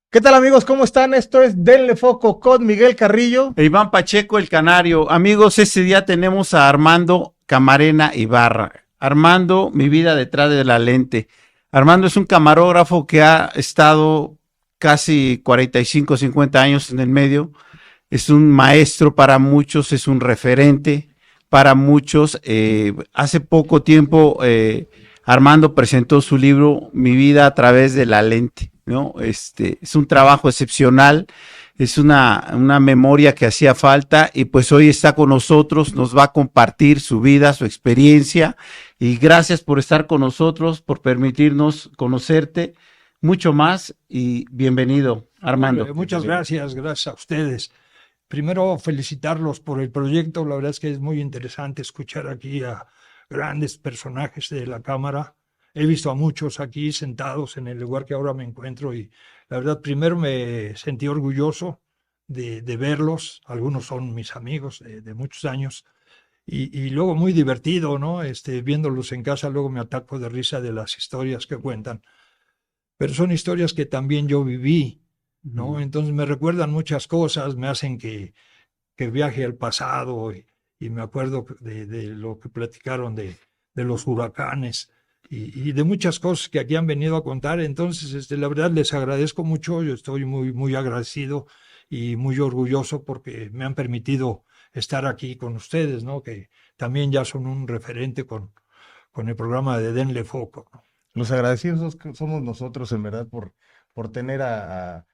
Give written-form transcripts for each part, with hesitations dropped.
¿Qué tal amigos? ¿Cómo están? Esto es Denle Foco con Miguel Carrillo. E Iván Pacheco, el Canario. Amigos, este día tenemos a Armando Camarena Ibarra. Armando, mi vida detrás de la lente. Armando es un camarógrafo que ha estado casi 45, 50 años en el medio. Es un maestro para muchos, es un referente para muchos. Hace poco tiempo Armando presentó su libro Mi vida a través de la lente, ¿no? Es un trabajo excepcional, es una memoria que hacía falta y pues hoy está con nosotros, nos va a compartir su vida, su experiencia y gracias por estar con nosotros, por permitirnos conocerte mucho más y bienvenido, Armando. Muchas gracias, gracias a ustedes. Primero, felicitarlos por el proyecto. La verdad es que es muy interesante escuchar aquí a grandes personajes de la Cámara. He visto a muchos aquí sentados en el lugar que ahora me encuentro y la verdad, primero me sentí orgulloso de verlos. Algunos son mis amigos de muchos años y luego muy divertido, ¿no? Viéndolos en casa, luego me ataco de risa de las historias que cuentan. Pero son historias que también yo viví, ¿no? Entonces me recuerdan muchas cosas, me hacen que viaje al pasado y me acuerdo de lo que platicaron de los huracanes y de muchas cosas que aquí han venido a contar. Entonces, la verdad les agradezco mucho, yo estoy muy, muy agradecido y muy orgulloso porque me han permitido estar aquí con ustedes, ¿no? Que también ya son un referente con el programa de Denle Foco, ¿no? Los agradecidos somos nosotros, en verdad, por tener a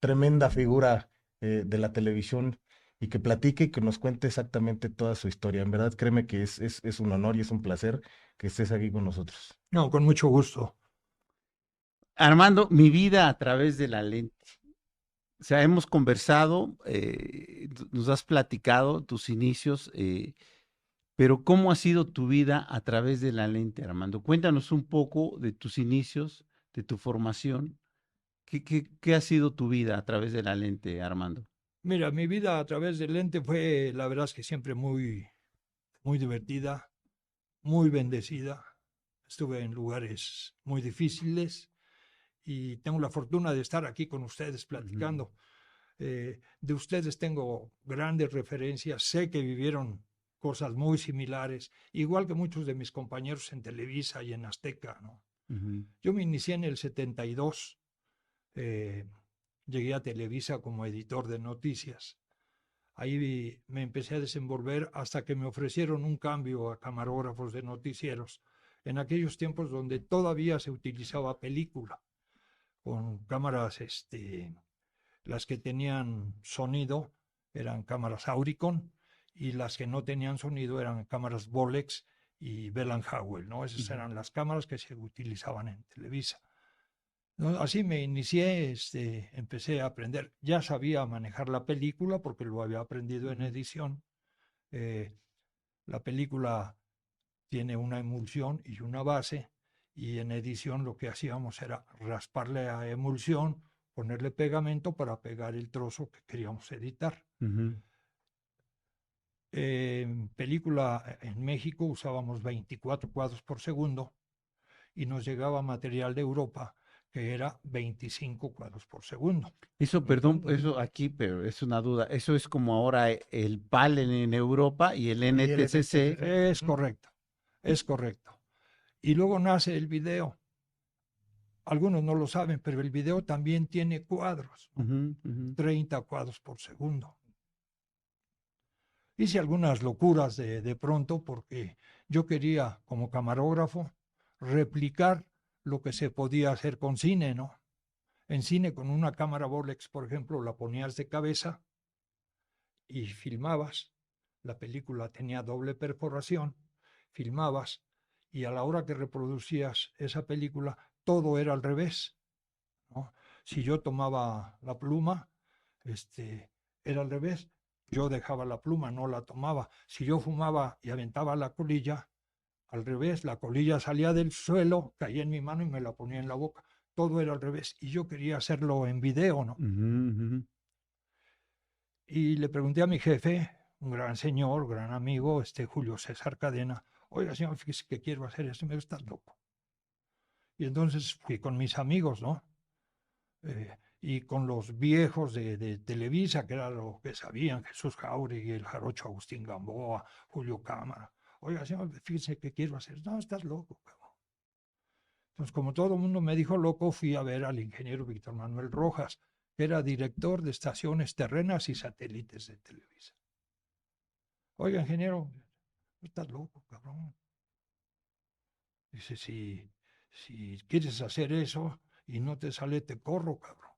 tremenda figura de la televisión y que platique y que nos cuente exactamente toda su historia. En verdad, créeme que es un honor y es un placer que estés aquí con nosotros. No, con mucho gusto. Armando, mi vida a través de la lente. O sea, hemos conversado, nos has platicado tus inicios, pero ¿cómo ha sido tu vida a través de la lente, Armando? Cuéntanos un poco de tus inicios, de tu formación. ¿Qué ha sido tu vida a través de la lente, Armando? Mira, mi vida a través del lente fue, la verdad es que siempre muy, muy divertida, muy bendecida. Estuve en lugares muy difíciles y tengo la fortuna de estar aquí con ustedes Ujú, platicando. De ustedes tengo grandes referencias, sé que vivieron cosas muy similares, igual que muchos de mis compañeros en Televisa y en Azteca, ¿no? ujú, Yo me inicié en el 72, eh, llegué a Televisa como editor de noticias. Ahí me empecé a desenvolver hasta que me ofrecieron un cambio a camarógrafos de noticieros en aquellos tiempos donde todavía se utilizaba película con cámaras, las que tenían sonido eran cámaras Auricon y las que no tenían sonido eran cámaras Bolex y Bell Howell, ¿no? Esas ujú, eran las cámaras que se utilizaban en Televisa. ¿No? Así me inicié, empecé a aprender. Ya sabía manejar la película porque lo había aprendido en ujú, edición. Eh, la película tiene una emulsión y una base y en edición lo que hacíamos era rasparle a emulsión, ponerle pegamento para pegar el trozo que queríamos editar. ujú. En película en México usábamos 24 cuadros por segundo y nos llegaba material de Europa que era 25 cuadros por segundo. Eso, perdón, Entonces, eso aquí, pero es una duda. Eso es como ahora el PAL en Europa y el Y el NTCC. NTCC. es correcto, es correcto. Y luego nace el video. Algunos no lo saben, pero el video también tiene cuadros, ¿no? Ujú, ujú, 30 cuadros por segundo. Hice algunas locuras de pronto porque yo quería, como camarógrafo, replicar lo que se podía hacer con cine, ¿no? En cine, con una cámara Bolex, por ejemplo, la ponías de cabeza y filmabas. La película tenía doble perforación, filmabas y a la hora que reproducías esa película, todo era al revés, ¿no? Si yo tomaba la pluma, era al revés. Yo dejaba la pluma, no la tomaba. Si yo fumaba y aventaba la colilla, al revés, la colilla salía del suelo, caía en mi mano y me la ponía en la boca. Todo era al revés. Y yo quería hacerlo en video, ¿no? ujú, ujú. Y le pregunté a mi jefe, un gran señor, gran amigo, Julio César Cadena, oiga, señor, fíjese que quiero hacer esto, me estás loco. Y entonces fui con mis amigos, ¿no? y con los viejos de Televisa, que era lo que sabían, Jesús Jauregui, el jarocho Agustín Gamboa, Julio Cámara. Oiga, señor, fíjese qué quiero hacer. No, estás loco, cabrón. Entonces, como todo el mundo me dijo loco, fui a ver al ingeniero Víctor Manuel Rojas, que era director de estaciones terrenas y satélites de Televisa. Oiga, ingeniero, estás loco, cabrón. Dice, si quieres hacer eso y no te sale, te corro, cabrón.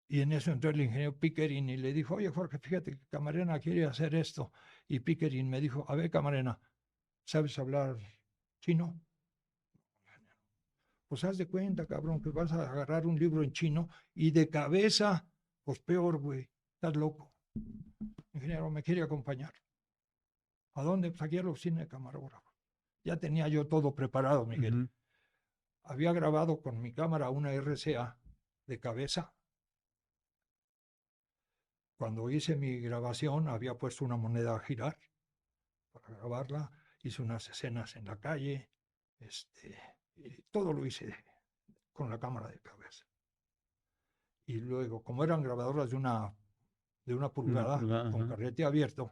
Y en eso entró el ingeniero Pickering y le dijo, oye, Jorge, fíjate que Camarena quiere hacer esto. Y Pickering me dijo, a ver, Camarena, ¿sabes hablar chino? Pues haz de cuenta, cabrón, que vas a agarrar un libro en chino y de cabeza, pues peor, güey, estás loco. Ingeniero, ¿me quiere acompañar? ¿A dónde? Pues aquí a la oficina de camarógrafo. Ya tenía yo todo preparado, Miguel. Había grabado con mi cámara una RCA de cabeza. Cuando hice mi grabación, había puesto una moneda a girar para grabarla. Hice unas escenas en la calle. Y todo lo hice con la cámara de cabeza. Y luego, como eran grabadoras de una pulgada, con carrete abierto,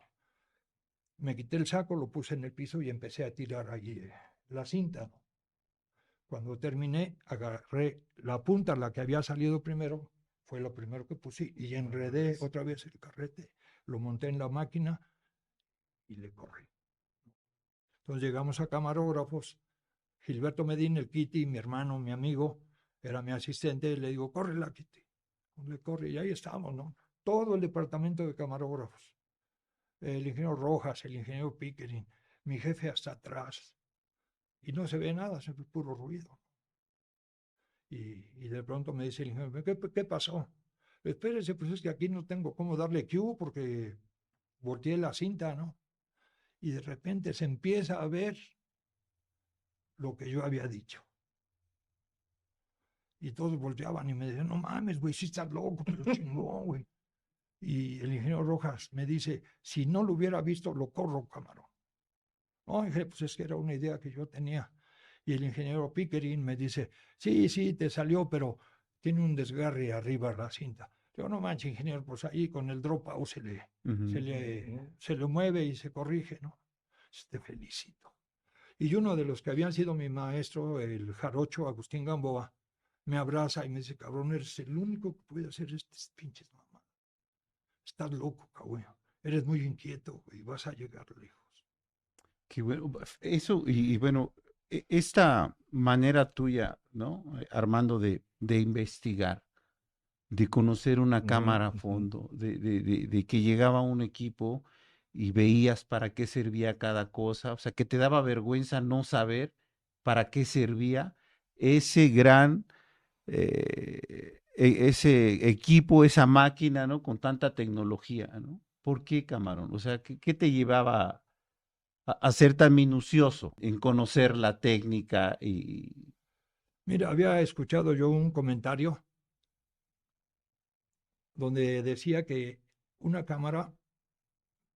me quité el saco, lo puse en el piso y empecé a tirar ahí la cinta. Cuando terminé, agarré la punta, la que había salido primero, fue lo primero que puse, y enredé otra vez el carrete, lo monté en la máquina y le corrí. Entonces llegamos a camarógrafos, Gilberto Medina, el Kitty, mi hermano, mi amigo, era mi asistente, y le digo, córrela, Kitty. Le corre, y ahí estamos, ¿no? Todo el departamento de camarógrafos. El ingeniero Rojas, el ingeniero Pickering, mi jefe hasta atrás. Y no se ve nada, se ve puro ruido. Y de pronto me dice el ingeniero, ¿qué pasó? Espérese, pues es que aquí no tengo cómo darle cue porque volteé la cinta, ¿no? Y de repente se empieza a ver lo que yo había dicho. Y todos volteaban y me decían, no mames, güey, sí estás loco, pero chingón, güey. Y el ingeniero Rojas me dice, si no lo hubiera visto, lo corro, camarón. No, dije, pues es que era una idea que yo tenía. Y el ingeniero Pickering me dice, sí, te salió, pero tiene un desgarre arriba la cinta. Yo, no manches, ingeniero, pues ahí con el dropout se le mueve y se corrige, ¿no? Te felicito. Y uno de los que habían sido mi maestro, el jarocho Agustín Gamboa, me abraza y me dice, cabrón, eres el único que puede hacer estas pinches mamás. Estás loco, cabrón. Eres muy inquieto y vas a llegar lejos. Qué bueno. Eso, y bueno, esta manera tuya, ¿no, Armando, de investigar, de conocer una cámara a fondo, de que llegaba un equipo y veías para qué servía cada cosa, o sea, que te daba vergüenza no saber para qué servía ese gran, ese equipo, esa máquina, ¿no? Con tanta tecnología, ¿no? ¿Por qué, Camarón? O sea, ¿qué te llevaba a ser tan minucioso en conocer la técnica y... Mira, había escuchado yo un comentario donde decía que una cámara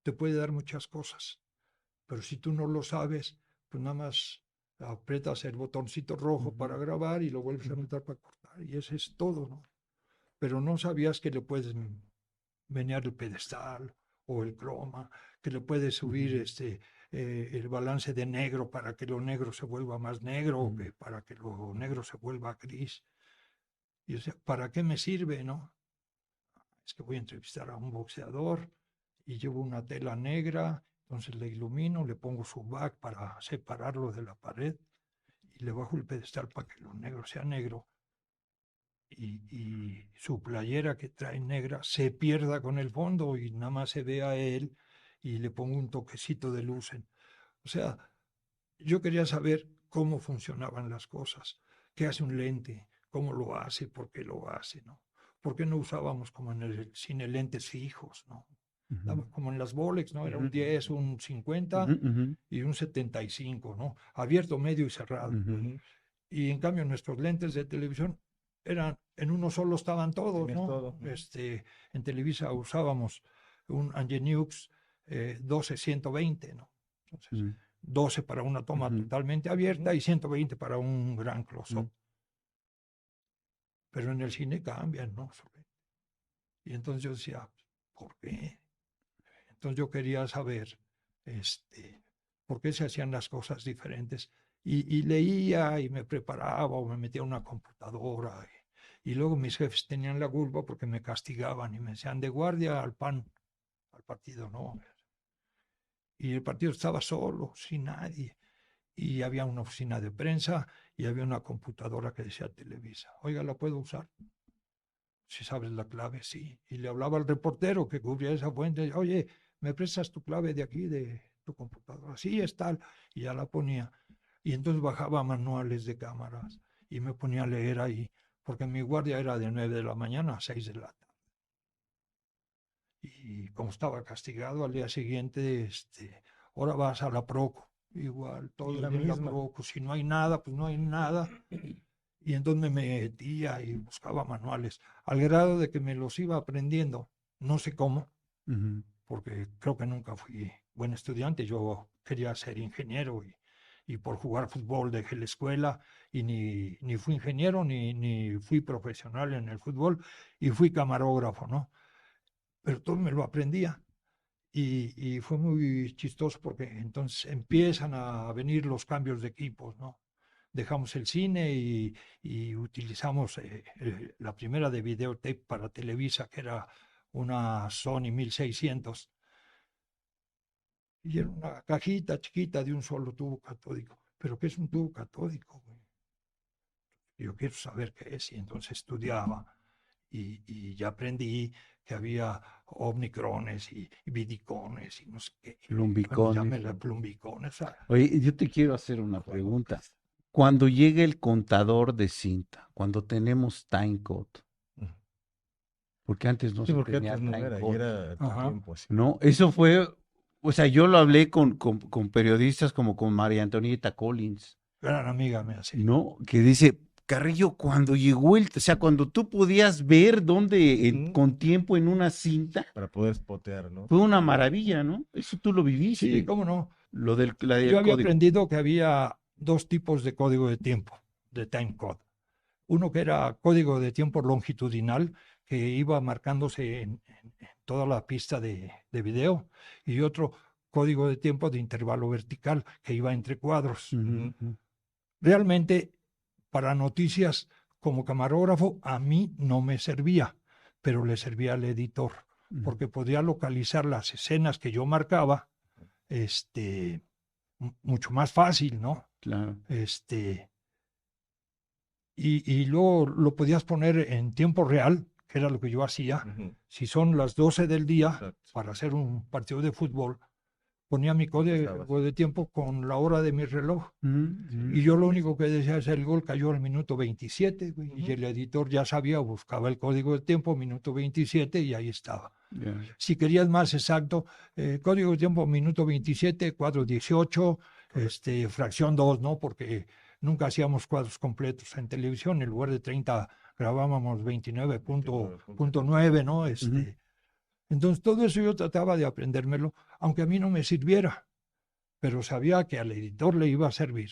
te puede dar muchas cosas, pero si tú no lo sabes, pues nada más aprietas el botoncito rojo para grabar y lo vuelves a apretar para cortar, y ese es todo, ¿no? Pero no sabías que le puedes menear el pedestal o el croma, que le puedes subir el balance de negro para que lo negro se vuelva más negro, o que para que lo negro se vuelva gris. Y o sea, ¿para qué me sirve, no? Es que voy a entrevistar a un boxeador y llevo una tela negra, entonces le ilumino, le pongo su back para separarlo de la pared y le bajo el pedestal para que lo negro sea negro y su playera que trae negra se pierda con el fondo y nada más se vea a él y le pongo un toquecito de luz. O sea, yo quería saber cómo funcionaban las cosas, qué hace un lente, cómo lo hace, por qué lo hace, ¿no? ¿Por qué no usábamos como en el cine lentes fijos, ¿no? Como en las Bolex, ¿no? Era un 10, un 50 y un 75, ¿no? Abierto, medio y cerrado. Y en cambio nuestros lentes de televisión eran, en uno solo estaban todos, ¿no? Todo. En Televisa usábamos un Angenieux 12-120, ¿no? Entonces, 12 para una toma totalmente abierta y 120 para un gran close-up. pero en el cine cambian, ¿no? Y entonces yo decía, ¿por qué? Entonces yo quería saber por qué se hacían las cosas diferentes. Y leía y me preparaba o me metía a una computadora. Y luego mis jefes tenían la culpa porque me castigaban y me decían, de guardia al PAN, al partido, ¿no? Y el partido estaba solo, sin nadie. Y había una oficina de prensa y había una computadora que decía Televisa. Oiga, ¿la puedo usar? Si sabes la clave, sí. Y le hablaba al reportero que cubría esa fuente. Oye, ¿me prestas tu clave de aquí, de tu computadora? Sí, es tal. Y ya la ponía. Y entonces bajaba manuales de cámaras y me ponía a leer ahí, porque mi guardia era de 9 de la mañana a 6 de la tarde. Y como estaba castigado al día siguiente, ahora vas a la Proco. Igual, Y todo el la día en la misma. Proco. Si no hay nada, pues no hay nada. Y entonces me metía y buscaba manuales, al grado de que me los iba aprendiendo. No sé cómo, porque creo que nunca fui buen estudiante. Yo quería ser ingeniero y por jugar fútbol dejé la escuela y ni fui ingeniero ni fui profesional en el fútbol y fui camarógrafo, ¿no? Pero todo me lo aprendía. Y fue muy chistoso porque entonces empiezan a venir los cambios de equipos, ¿no? Dejamos el cine y utilizamos la primera de videotape para Televisa, que era una Sony 1600, y era una cajita chiquita de un solo tubo catódico. ¿Pero qué es un tubo catódico, güey? Yo quiero saber qué es, y entonces estudiaba y ya aprendí que había omicrones y vidicones y no sé qué. Bueno, ya me Lumbicones. la plumbicones. Oye, yo te quiero hacer una pregunta. Cuando llegue el contador de cinta, cuando tenemos timecode, Ujú. porque antes no Sí, se porque tenía antes no era, y timecode, era tu Ajá. tiempo así. ¿no? Eso fue, o sea, yo lo hablé con periodistas como con María Antonieta Collins, Gran amiga me hace. ¿no? Que dice, Carrillo, cuando llegó o sea, cuando tú podías ver dónde Ujú. con tiempo en una cinta, Para poder spotear, ¿no? fue una maravilla, ¿no? Eso tú lo Sí, viviste, cómo no. la Yo del había código. aprendido que había dos tipos de código de tiempo, de time code. Uno que era código de tiempo longitudinal, que iba marcándose en toda la pista de video, y otro código de tiempo de intervalo vertical, que iba entre cuadros. Ujú, ujú. Realmente, para noticias como camarógrafo, a mí no me servía, pero le servía al editor, porque podía localizar las escenas que yo marcaba, mucho más fácil, ¿no? Claro. Y luego lo podías poner en tiempo real, que era lo que yo hacía. Ujú. Si son las 12 del día Exacto. para hacer un partido de fútbol, ponía mi Empezabas. código de tiempo con la hora de mi reloj. Ujú, Y yo lo único que decía es el gol cayó al minuto 27, güey, y Ujú. el editor ya sabía, buscaba el código de tiempo, minuto 27, y ahí estaba. ya. Si querías más exacto, código de tiempo, minuto 27, cuadro 18, fracción 2, ¿no? Porque nunca hacíamos cuadros completos en televisión, en lugar de 30 grabábamos 29.9, ¿no? Ujú. Entonces todo eso yo trataba de aprendérmelo, aunque a mí no me sirviera, pero sabía que al editor le iba a servir.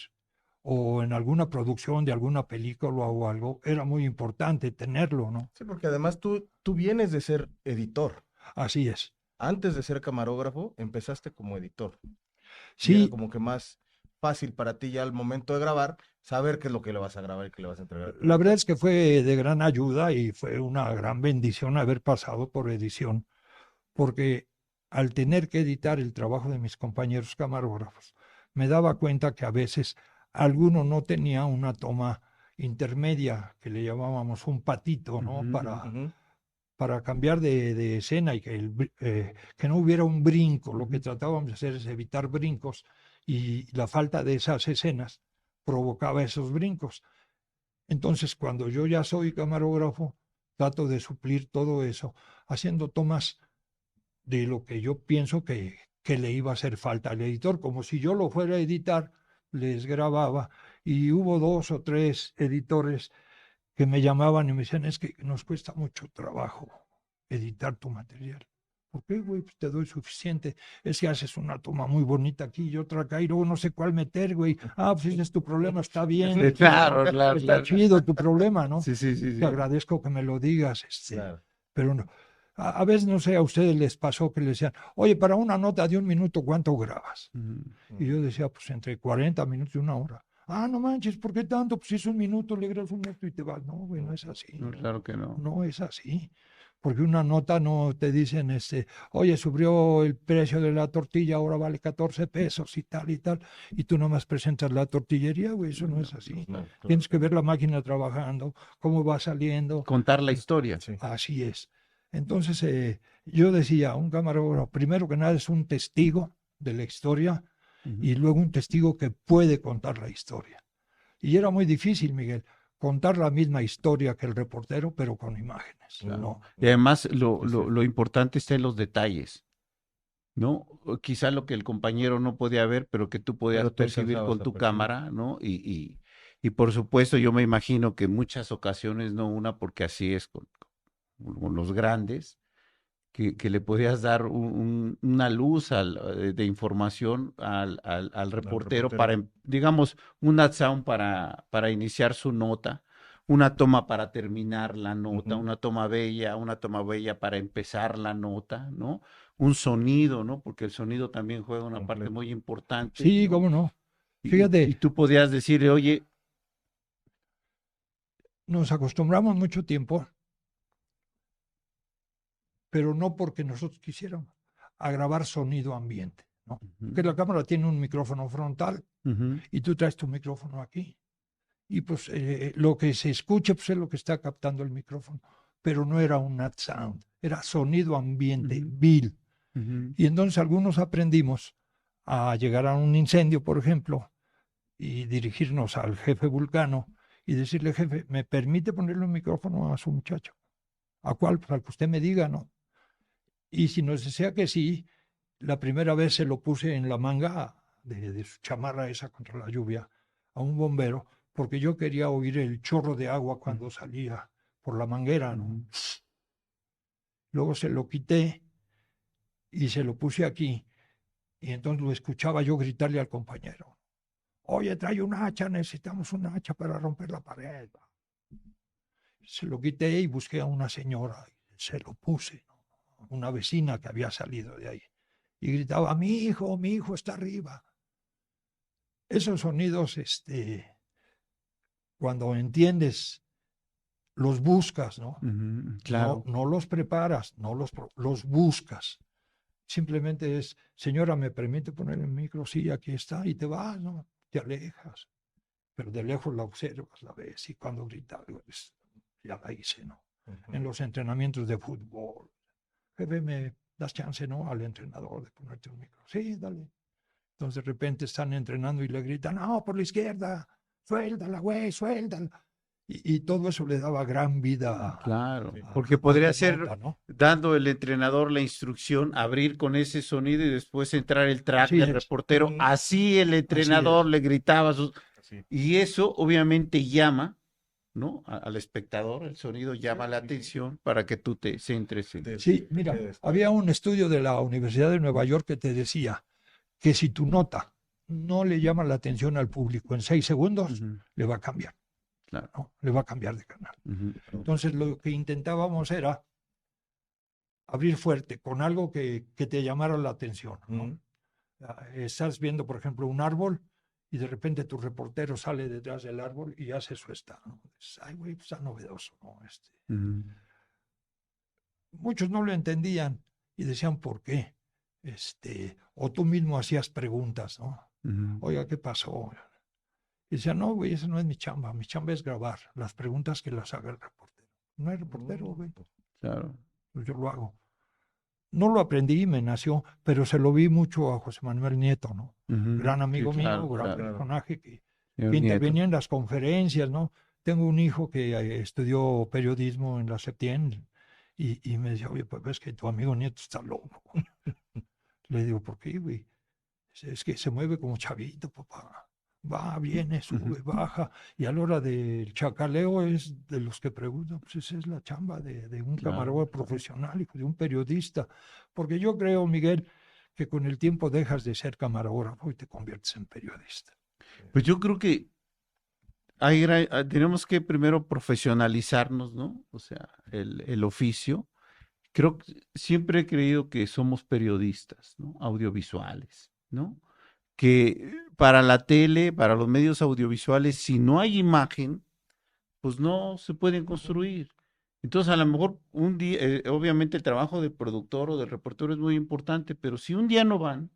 O en alguna producción de alguna película o algo, era muy importante tenerlo, ¿no? Sí, porque además tú vienes de ser editor. Así es. Antes de ser camarógrafo, empezaste como editor. Y era Sí, como que más fácil para ti ya al momento de grabar, saber qué es lo que le vas a grabar y qué le vas a entregar al la verdad productor. es que fue de gran ayuda y fue una gran bendición haber pasado por edición, porque al tener que editar el trabajo de mis compañeros camarógrafos, me daba cuenta que a veces alguno no tenía una toma intermedia, que le llamábamos un patito, ¿no? Ujú, ujú. Ujú. Para cambiar de escena y que no hubiera un brinco. Lo que Ujú. tratábamos de hacer es evitar brincos y la falta de esas escenas provocaba esos brincos. Entonces, cuando yo ya soy camarógrafo, trato de suplir todo eso haciendo tomas de lo que yo pienso que le iba a hacer falta al editor, como si yo lo fuera a editar, les grababa y hubo 2 o 3 editores que me llamaban y me decían, es que nos cuesta mucho trabajo editar tu material. ¿Por qué, güey? Pues te doy suficiente. Es que haces una toma muy bonita aquí y otra acá y luego no sé cuál meter, güey. Ah, pues ese es tu problema, está bien. Sí, claro, claro, Está claro. chido tu problema, ¿no? Sí, sí, sí, Te sí. agradezco que me lo digas, Claro. pero no. A veces, no sé, a ustedes les pasó que les decían, oye, para una nota de 1 minuto, ¿cuánto grabas? Ujú. Y yo decía, pues entre 40 minutos y 1 hora. Ah, no manches, ¿por qué tanto? Pues si es 1 minuto, le grabas 1 minuto y te vas. No, güey, no es así. No, claro que no. No es así. Porque una nota no te dicen, oye, subió el precio de la tortilla, ahora vale 14 pesos y tal, y tú nomás presentas la tortillería, güey, eso no es así. No, Tienes que ver la máquina trabajando, cómo va saliendo, Contar la historia. sí. así es. Entonces, yo decía, un camarógrafo, primero que nada es un testigo de la historia Ujú. y luego un testigo que puede contar la historia. Y era muy difícil, Miguel, contar la misma historia que el reportero, pero con imágenes. Claro. ¿no? Y además Sí, sí. lo importante está en los detalles, ¿no? O quizá lo que el compañero no podía ver, pero que tú podías Pero tú percibir alcanzabas con a tu percibir. cámara, ¿no? Y por supuesto, yo me imagino que en muchas ocasiones, no una, porque así es con los grandes, que le podías dar una luz de información al reportero reportero. para, digamos, un sound para iniciar su nota, una toma para terminar la nota, Ujú. una toma bella para empezar la nota, ¿no? Un sonido, ¿no? Porque el sonido también juega una parte Completo. muy importante, Sí, ¿no? cómo no. Y Fíjate, tú podías decirle, oye, nos acostumbramos mucho tiempo, pero no porque nosotros quisiéramos, a grabar sonido ambiente, ¿no? Porque la cámara tiene un micrófono frontal ujú, y tú traes tu micrófono aquí. Y pues lo que se escucha pues, es lo que está captando el micrófono, pero no era un nat sound, era sonido ambiente, ujú, bill. ujú, Y entonces algunos aprendimos a llegar a un incendio, por ejemplo, y dirigirnos al jefe Vulcano y decirle, jefe, ¿me permite ponerle un micrófono a su muchacho? ¿A cuál? Pues al que usted me diga, ¿no? Y si nos decía que sí, la primera vez se lo puse en la manga de su chamarra esa contra la lluvia a un bombero, porque yo quería oír el chorro de agua cuando salía por la manguera, ¿no? ujú. Luego se lo quité y se lo puse aquí, y entonces lo escuchaba yo gritarle al compañero, oye, trae un hacha, necesitamos un hacha para romper la pared. Se lo quité y busqué a una señora, y se lo puse, ¿no? Una vecina que había salido de ahí, y gritaba, mi hijo está arriba. Esos sonidos, cuando entiendes, los buscas, ¿no? Ujú, No, claro. no los preparas, los buscas. Simplemente es, señora, ¿me permite poner el micro? Sí, aquí está, y te vas, ¿no? Te alejas, pero de lejos la observas, la ves, y cuando grita, pues, ya la hice, ¿no? Ujú. En los entrenamientos de fútbol, jefe, ¿me das chance, no? Al entrenador de ponerte un micro. Sí, dale. Entonces de repente están entrenando y le gritan, no, por la izquierda, suéltala, güey, suéltala. Y todo eso le daba gran vida Claro, Sí. porque a podría la ser nota, ¿no? dando el entrenador la instrucción, abrir con ese sonido y después entrar el track Así del es, reportero. Ujú. Así el así entrenador es. le gritaba Así. y eso obviamente llama, ¿no? Al espectador, el sonido Sí, llama la sí, sí. atención para que tú te centres en. Sí, mira, Quedes había ahí. un estudio de la Universidad de Nueva York que te decía que si tu nota no le llama la atención al público en 6 segundos, Ujú, le va a cambiar, claro. ¿no? Le va a cambiar de canal. Ujú, Entonces lo que intentábamos era abrir fuerte con algo que te llamara la atención, ¿no? Ujú. Estás viendo, por ejemplo, un árbol y de repente tu reportero sale detrás del árbol y hace su estado, ¿no? Dices, ay, güey, pues está novedoso, ¿no? ujú, Muchos no lo entendían y decían, ¿por qué? O tú mismo hacías preguntas, ¿no? ujú, Oiga, ¿qué pasó? Y decían, no, güey, esa no es mi chamba es grabar las preguntas que las haga el reportero. No hay reportero, güey, claro. pues yo lo hago. No lo aprendí, me nació, pero se lo vi mucho a José Manuel Nieto, ¿no? Ujú, Gran sí, amigo mío, claro, gran claro. Claro. personaje que Señor Nieto. intervenía en las conferencias, ¿no? Tengo un hijo que estudió periodismo en la Septien y me decía, oye, pues ves que tu amigo Nieto está loco. Le digo, ¿por qué, güey? Es que se mueve como chavito, papá. Va, viene, sube, baja, y a la hora del chacaleo es de los que preguntan, pues esa es la chamba de un Claro. camarógrafo profesional, hijo, de un periodista, porque yo creo, Miguel, que con el tiempo dejas de ser camarógrafo y te conviertes en periodista. Pues yo creo que tenemos que primero profesionalizarnos, ¿no? O sea, el oficio. Creo que siempre he creído que somos periodistas, ¿no? Audiovisuales, ¿no? Que para la tele, para los medios audiovisuales, si no hay imagen, pues no se pueden construir. Entonces, a lo mejor un día, obviamente el trabajo del productor o del reportero es muy importante, pero si un día no van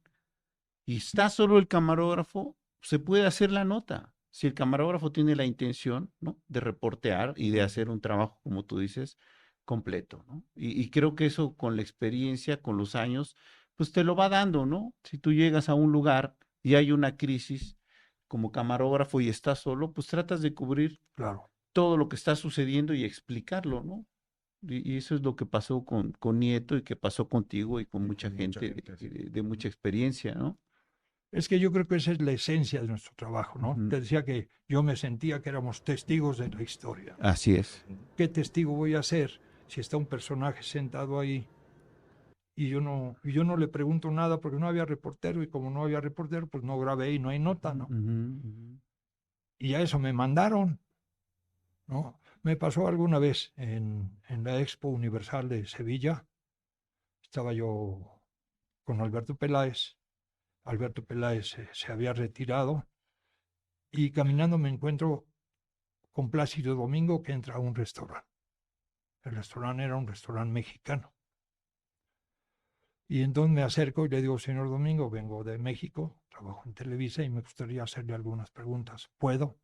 y está solo el camarógrafo, se puede hacer la nota. Si el camarógrafo tiene la intención, ¿no? De reportear y de hacer un trabajo, como tú dices, completo, ¿no? Y creo que eso con la experiencia, con los años, pues te lo va dando, ¿no? Si tú llegas a un lugar y hay una crisis como camarógrafo y estás solo, pues tratas de cubrir Claro. todo lo que está sucediendo y explicarlo, ¿no? Y eso es lo que pasó con Nieto y que pasó contigo y con Y mucha con mucha gente gente así. de mucha experiencia, ¿no? Es que yo creo que esa es la esencia de nuestro trabajo, ¿no? Ujú. Te decía que yo me sentía que éramos testigos de la historia. Así es. ¿Qué testigo voy a ser si está un personaje sentado ahí y yo no le pregunto nada porque no había reportero y como no había reportero, pues no grabé y no hay nota, ¿no? Ujú, ujú. Y a eso me mandaron, ¿no? Me pasó alguna vez en la Expo Universal de Sevilla, estaba yo con Alberto Peláez. Alberto Peláez se había retirado y caminando me encuentro con Plácido Domingo que entra a un restaurante. El restaurante era un restaurante mexicano. Y entonces me acerco y le digo, señor Domingo, vengo de México, trabajo en Televisa y me gustaría hacerle algunas preguntas. ¿Puedo?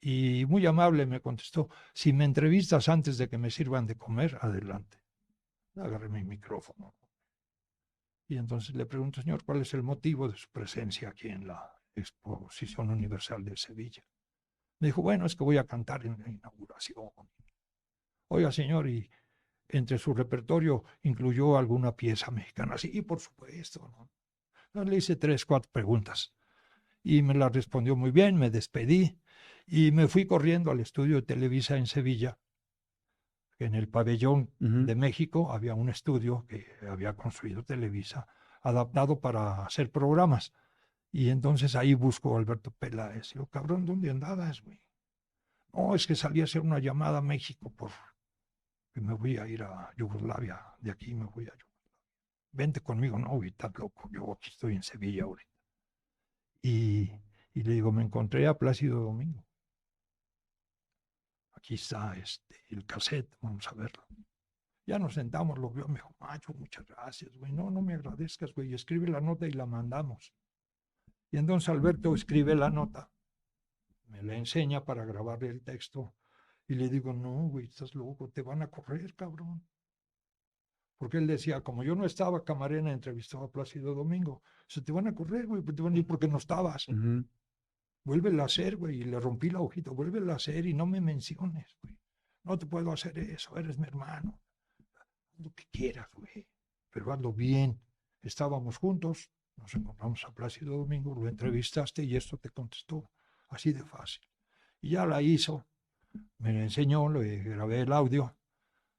Y muy amable me contestó, si me entrevistas antes de que me sirvan de comer, adelante. Agarré mi micrófono. Y entonces le pregunto, señor, ¿cuál es el motivo de su presencia aquí en la Exposición Universal de Sevilla? Me dijo, bueno, es que voy a cantar en la inauguración. Oiga, señor, y entre su repertorio incluyó alguna pieza mexicana. Sí, por supuesto, ¿no? Le hice 3, 4 preguntas y me las respondió muy bien, me despedí y me fui corriendo al estudio de Televisa en Sevilla. En el pabellón Ujú. de México había un estudio que había construido Televisa, adaptado para hacer programas. Y entonces ahí busco a Alberto Peláez. Digo, cabrón, ¿dónde andabas, güey? No, es que salí a hacer una llamada a México porque me voy a ir a Yugoslavia. De aquí me voy a Yugoslavia. Vente conmigo, no, güey, estás loco. Yo aquí estoy en Sevilla ahorita. Y, y le digo, me encontré a Plácido Domingo. Aquí está el cassette, vamos a verlo. Ya nos sentamos, lo vio, me dijo, macho, muchas gracias, güey. No, no me agradezcas, güey. Escribe la nota y la mandamos. Y entonces Alberto escribe la nota, me la enseña para grabarle el texto. Y le digo, no, güey, estás loco, te van a correr, cabrón. Porque él decía, como yo no estaba, Camarena entrevistó a Plácido Domingo. Se te van a correr, güey, te van a ir porque no estabas. Ujú. Vuélvela a hacer, güey. Y le rompí la hojita, vuélvela a hacer y no me menciones, güey. No te puedo hacer eso, eres mi hermano. Lo que quieras, güey. Pero hazlo bien. Estábamos juntos, nos encontramos a Plácido Domingo, lo entrevistaste y esto te contestó. Así de fácil. Y ya la hizo, me la enseñó, le grabé el audio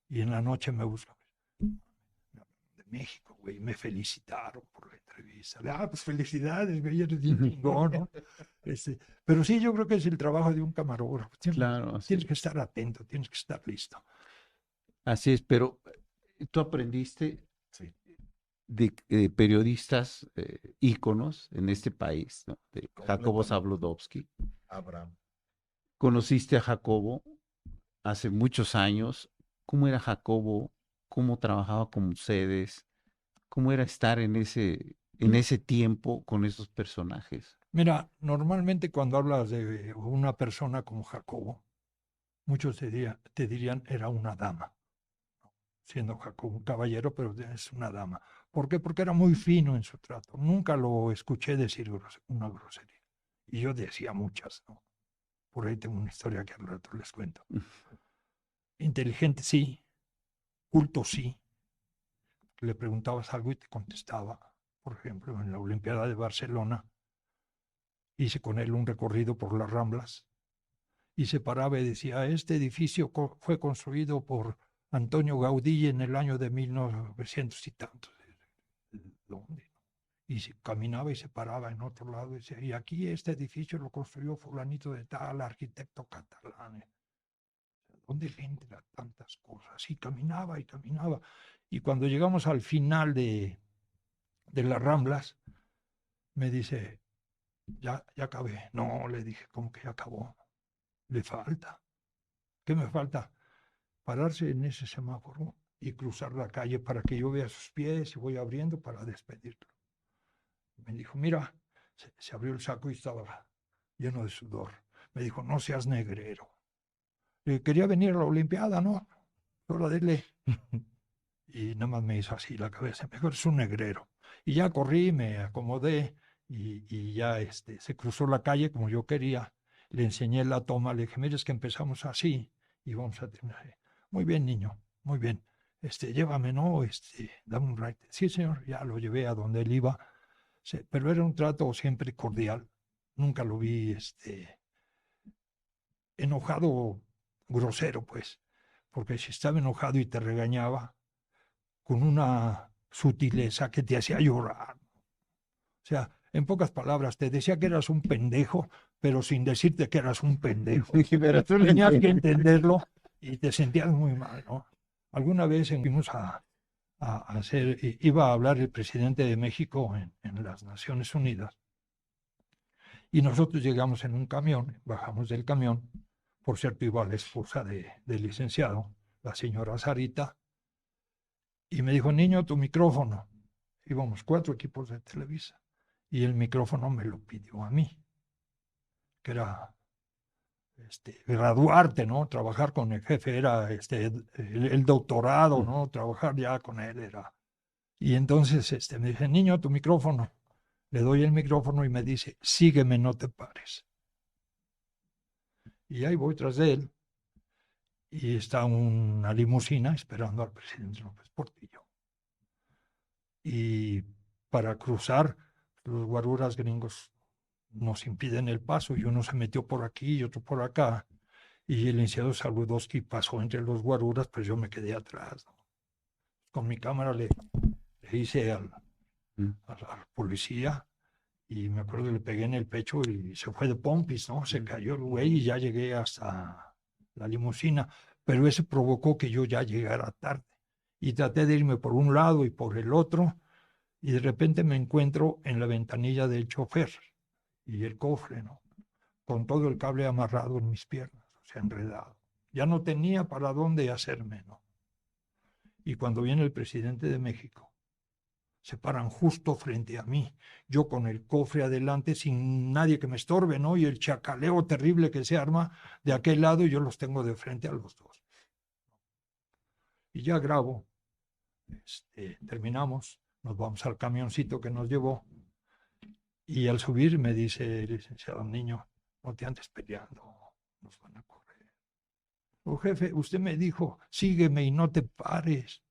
y en la noche me busca. De México, güey, me felicitaron por la entrevista. Pues felicidades, güey, eres bien chingón, ¿no? Pero sí, yo creo que es el trabajo de un camarógrafo. Claro, así Tienes es. que estar atento, tienes que estar listo. Así es, pero tú aprendiste Sí, de periodistas íconos en este país, ¿no? De Jacobo completamente. Zabludovsky. Abraham. Conociste a Jacobo hace muchos años. ¿Cómo era Jacobo? ¿Cómo trabajaba con ustedes? ¿Cómo era estar en ese tiempo con esos personajes? Mira, normalmente cuando hablas de una persona como Jacobo, muchos te dirían era una dama, siendo Jacobo un caballero, pero es una dama. ¿Por qué? Porque era muy fino en su trato. Nunca lo escuché decir una grosería. Y yo decía muchas, ¿no? Por ahí tengo una historia que al rato les cuento. Inteligente sí, culto sí. Le preguntabas algo y te contestaba. Por ejemplo, en la Olimpiada de Barcelona hice con él un recorrido por las Ramblas y se paraba y decía, este edificio fue construido por Antonio Gaudí en el año de 1900 y tantos. ¿Dónde? Y se caminaba y se paraba en otro lado y decía, y aquí este edificio lo construyó fulanito de tal, arquitecto catalán. ¿Dónde le entra tantas cosas? Y caminaba y caminaba. Y cuando llegamos al final de las Ramblas, me dice, ya acabé. No, le dije, ¿cómo que ya acabó? Le falta. ¿Qué me falta? Pararse en ese semáforo y cruzar la calle para que yo vea sus pies y voy abriendo para despedirlo. Me dijo, mira, se abrió el saco y estaba lleno de sudor. Me dijo, no seas negrero. Quería venir a la Olimpiada, ¿no? Ahora dile. Y nada más me hizo así la cabeza, mejor es un negrero. Y ya corrí, me acomodé y ya se cruzó la calle como yo quería. Le enseñé la toma, le dije, mire, es que empezamos así y vamos a terminar. Muy bien, niño, muy bien. Llévame, ¿no? Dame un ride. Sí, señor, ya lo llevé a donde él iba. Sí, pero era un trato siempre cordial. Nunca lo vi enojado, grosero, pues. Porque si estaba enojado y te regañaba, con una sutileza que te hacía llorar. O sea, en pocas palabras, te decía que eras un pendejo, pero sin decirte que eras un pendejo. Pero tú Tenías que entenderlo y te sentías muy mal, ¿no? Alguna vez fuimos a hacer, iba a hablar el presidente de México en las Naciones Unidas, y nosotros llegamos en un camión, bajamos del camión, por cierto, iba la esposa del licenciado, la señora Sarita, y me dijo, niño, tu micrófono. Íbamos 4 equipos de Televisa y el micrófono me lo pidió a mí, que era graduarte, ¿no? Trabajar con el jefe era el doctorado, ¿no? Trabajar ya con él era. Y entonces me dice, niño, tu micrófono. Le doy el micrófono y me dice, sígueme, no te pares. Y ahí voy tras de él y está una limusina esperando al presidente López Portillo. Y para cruzar, los guaruras gringos nos impiden el paso y uno se metió por aquí y otro por acá. Y el licenciado Saludowski pasó entre los guaruras, pues yo me quedé atrás, ¿no? Con mi cámara le hice al policía y me acuerdo que le pegué en el pecho y se fue de pompis, ¿no? Se cayó el güey y ya llegué hasta la limusina. Pero eso provocó que yo ya llegara tarde. Y traté de irme por un lado y por el otro. Y de repente me encuentro en la ventanilla del chofer y el cofre, ¿no? Con todo el cable amarrado en mis piernas, o sea, enredado. Ya no tenía para dónde hacerme, ¿no? Y cuando viene el presidente de México, se paran justo frente a mí, yo con el cofre adelante sin nadie que me estorbe, ¿no? Y el chacaleo terrible que se arma de aquel lado y yo los tengo de frente a los dos. Y ya grabo, terminamos, nos vamos al camioncito que nos llevó y al subir me dice el licenciado, niño, no te andes peleando, nos van a correr. Oh, jefe, usted me dijo, sígueme y no te pares.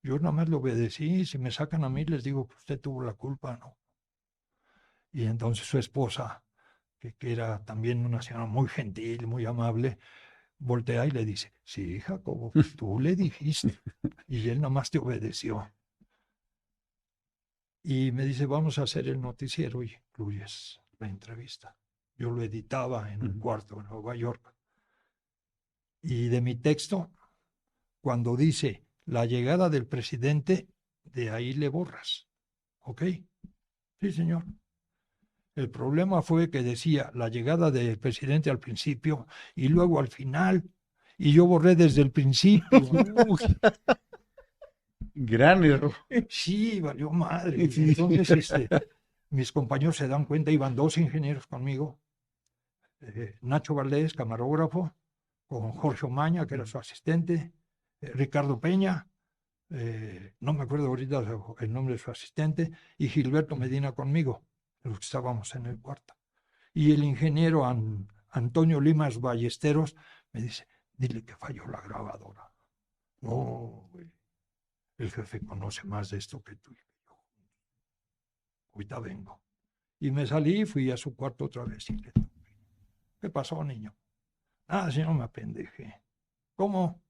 Yo nada más le obedecí, si me sacan a mí les digo que usted tuvo la culpa, ¿no? Y entonces su esposa, que era también una señora muy gentil, muy amable, voltea y le dice, sí, Jacobo, tú le dijiste, y él nada más te obedeció. Y me dice, vamos a hacer el noticiero y incluyes la entrevista. Yo lo editaba en un cuarto en Nueva York. Y de mi texto, cuando dice la llegada del presidente, de ahí le borras. ¿Ok? Sí, señor. El problema fue que decía la llegada del presidente al principio y luego al final, y yo borré desde el principio. Gran error. Sí, valió madre. Entonces, mis compañeros se dan cuenta, iban 2 ingenieros conmigo, Nacho Valdés, camarógrafo, con Jorge Omaña, que era su asistente, Ricardo Peña, no me acuerdo ahorita el nombre de su asistente, y Gilberto Medina conmigo, los que estábamos en el cuarto. Y el ingeniero Antonio Limas Ballesteros me dice, dile que falló la grabadora. No, güey, el jefe conoce más de esto que tú y yo. Ahorita vengo. Y me salí y fui a su cuarto otra vez. Y le dije, ¿qué pasó, niño? Ah, señor, me apendejé. ¿Cómo?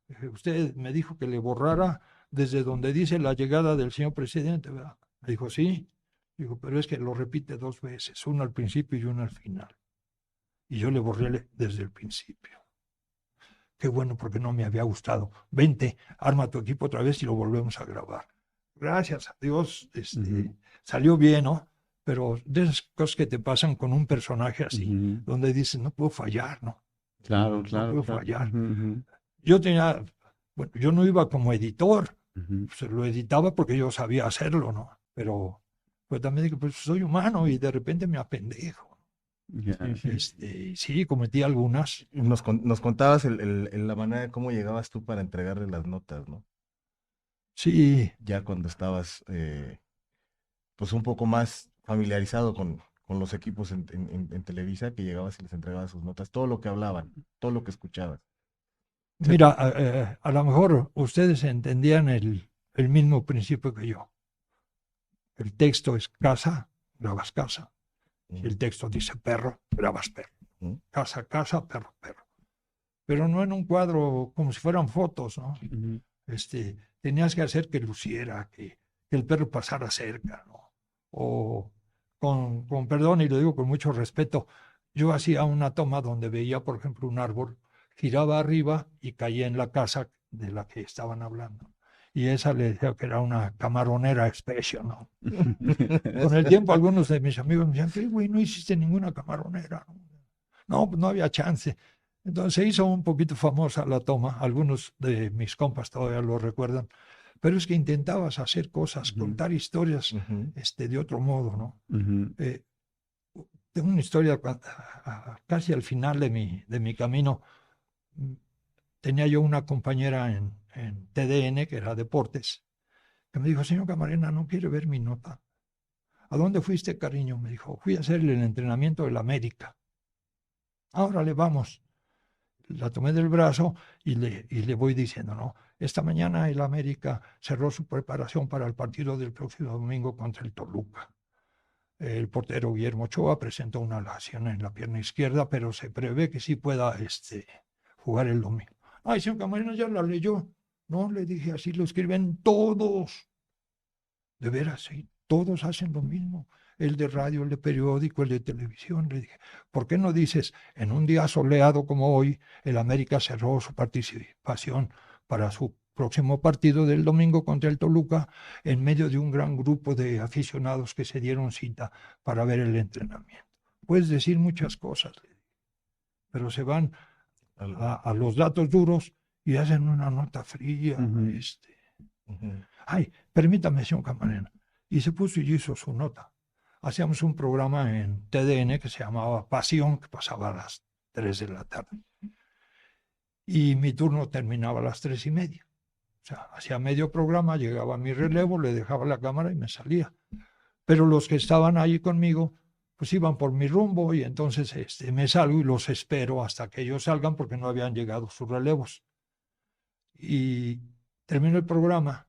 Dije, usted me dijo que le borrara desde donde dice la llegada del señor presidente, ¿verdad? Me dijo, sí. Digo, pero es que lo repite 2 veces, uno al principio y uno al final. Y yo le borré desde el principio. Qué bueno, porque no me había gustado. Vente, arma tu equipo otra vez y lo volvemos a grabar. Gracias a Dios, salió bien, ¿no? Pero de esas cosas que te pasan con un personaje así, donde dices, no puedo fallar, ¿no? Claro, No claro, puedo claro. fallar. Yo tenía, bueno, yo no iba como editor, se lo editaba porque yo sabía hacerlo, ¿no? Pero pues también digo, pues soy humano y de repente me apendejo. Ya. Sí, cometí algunas. Y nos contabas la manera de cómo llegabas tú para entregarle las notas, ¿no? Sí, Ya cuando estabas, pues un poco más familiarizado con los equipos en Televisa, que llegabas y les entregabas sus notas, todo lo que hablaban, todo lo que escuchabas. Se- mira, a lo mejor ustedes entendían el mismo principio que yo. El texto es casa, grabas casa. Si el texto dice perro, grabas perro. Ujú. Casa, casa, perro, perro. Pero no en un cuadro como si fueran fotos, ¿no? Tenías que hacer que luciera, que el perro pasara cerca, ¿no? O con perdón, y lo digo con mucho respeto, yo hacía una toma donde veía, por ejemplo, un árbol, giraba arriba y caía en la casa de la que estaban hablando. Y esa le decía que era una camaronera especial, ¿no? Con el tiempo algunos de mis amigos me decían, ¿qué, güey? No hiciste ninguna camaronera. No, pues no había chance. Entonces se hizo un poquito famosa la toma, algunos de mis compas todavía lo recuerdan, pero es que intentabas hacer cosas, contar historias Ujú. de otro modo, ¿no? Eh, Tengo una historia casi al final de mi camino. mm, Tenía yo una compañera en TDN, que era deportes, que me dijo, señor Camarena, no quiere ver mi nota. ¿A dónde fuiste, cariño? Me dijo, fui a hacer el entrenamiento del América. Ahora le vamos. La tomé del brazo y le voy diciendo, no, esta mañana el América cerró su preparación para el partido del próximo domingo contra el Toluca. El portero Guillermo Ochoa presentó una lesión en la pierna izquierda, pero se prevé que sí pueda jugar el domingo. Ay, señor Camarena, ya la leyó. No, le dije, así lo escriben todos. De veras, sí, todos hacen lo mismo. El de radio, el de periódico, el de televisión. Le dije, ¿por qué no dices, en un día soleado como hoy, el América cerró su participación para su próximo partido del domingo contra el Toluca en medio de un gran grupo de aficionados que se dieron cita para ver el entrenamiento? Puedes decir muchas cosas, pero se van Al- a los datos duros y hacen una nota fría. ujú. Ay, permítame, señor Camarena. Y se puso y hizo su nota. Hacíamos un programa en TDN que se llamaba Pasión, que pasaba a las 3 de la tarde. Y mi turno terminaba a las 3:30. O sea, hacía medio programa, llegaba a mi relevo, le dejaba la cámara y me salía. Pero los que estaban ahí conmigo, pues iban por mi rumbo y entonces me salgo y los espero hasta que ellos salgan porque no habían llegado sus relevos. Y termino el programa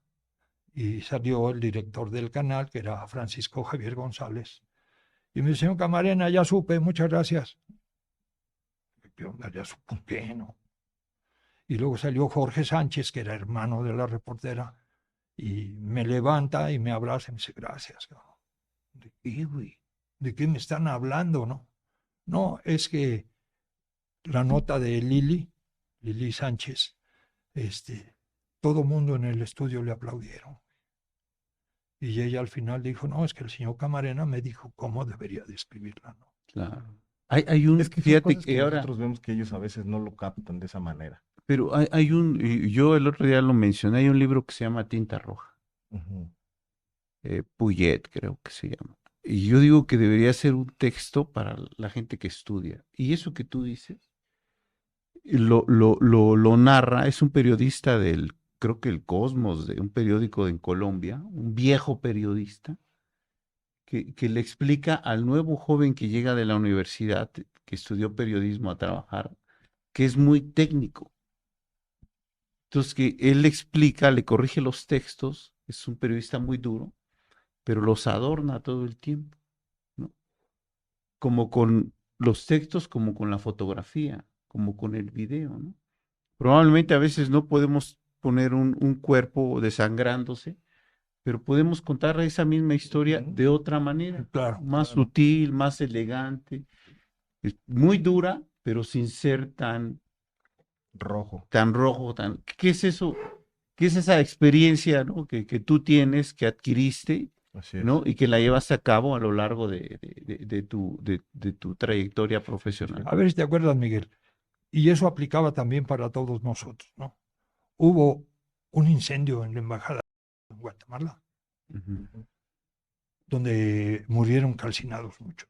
y salió el director del canal, que era Francisco Javier González, y me dice, señor Camarena, ya supe, muchas gracias. ¿Qué onda? Ya supo qué, ¿no? Y luego salió Jorge Sánchez, que era hermano de la reportera, y me levanta y me abraza y me dice, gracias. Cabrón. ¿De qué, güey? ¿De qué me están hablando, no? No, es que la nota de Lili Sánchez, todo mundo en el estudio le aplaudieron. Y ella al final dijo, no, es que el señor Camarena me dijo cómo debería de escribirla, ¿no? Claro. Hay un, Es que son fíjate cosas que que ahora, nosotros vemos que ellos a veces no lo captan de esa manera. pero hay un, y yo el otro día lo mencioné, hay un libro que se llama Tinta Roja, Ujú. Puget creo que se llama. Y yo digo que debería ser un texto para la gente que estudia. Y eso que tú dices, lo narra, es un periodista del, creo que el Cosmos, de un periódico en Colombia, un viejo periodista, que le explica al nuevo joven que llega de la universidad, que estudió periodismo a trabajar, que es muy técnico. Entonces, que él le explica, le corrige los textos, es un periodista muy duro, pero los adorna todo el tiempo, ¿no? como con los textos, como con la fotografía, como con el video, ¿no? Probablemente a veces no podemos poner un cuerpo desangrándose, pero podemos contar esa misma historia Ujú. de otra manera, Claro. más Claro. sutil, más elegante, muy dura, pero sin ser Rojo. tan rojo, ¿qué es eso? ¿Qué es esa experiencia, ¿no? que tú tienes, que adquiriste, Así es. ¿no? Y que la llevaste a cabo a lo largo de tu trayectoria profesional. A ver si te acuerdas, Miguel. Y eso aplicaba también para todos nosotros, ¿no? Hubo un incendio en la embajada en Guatemala, Ujú. donde murieron calcinados muchos.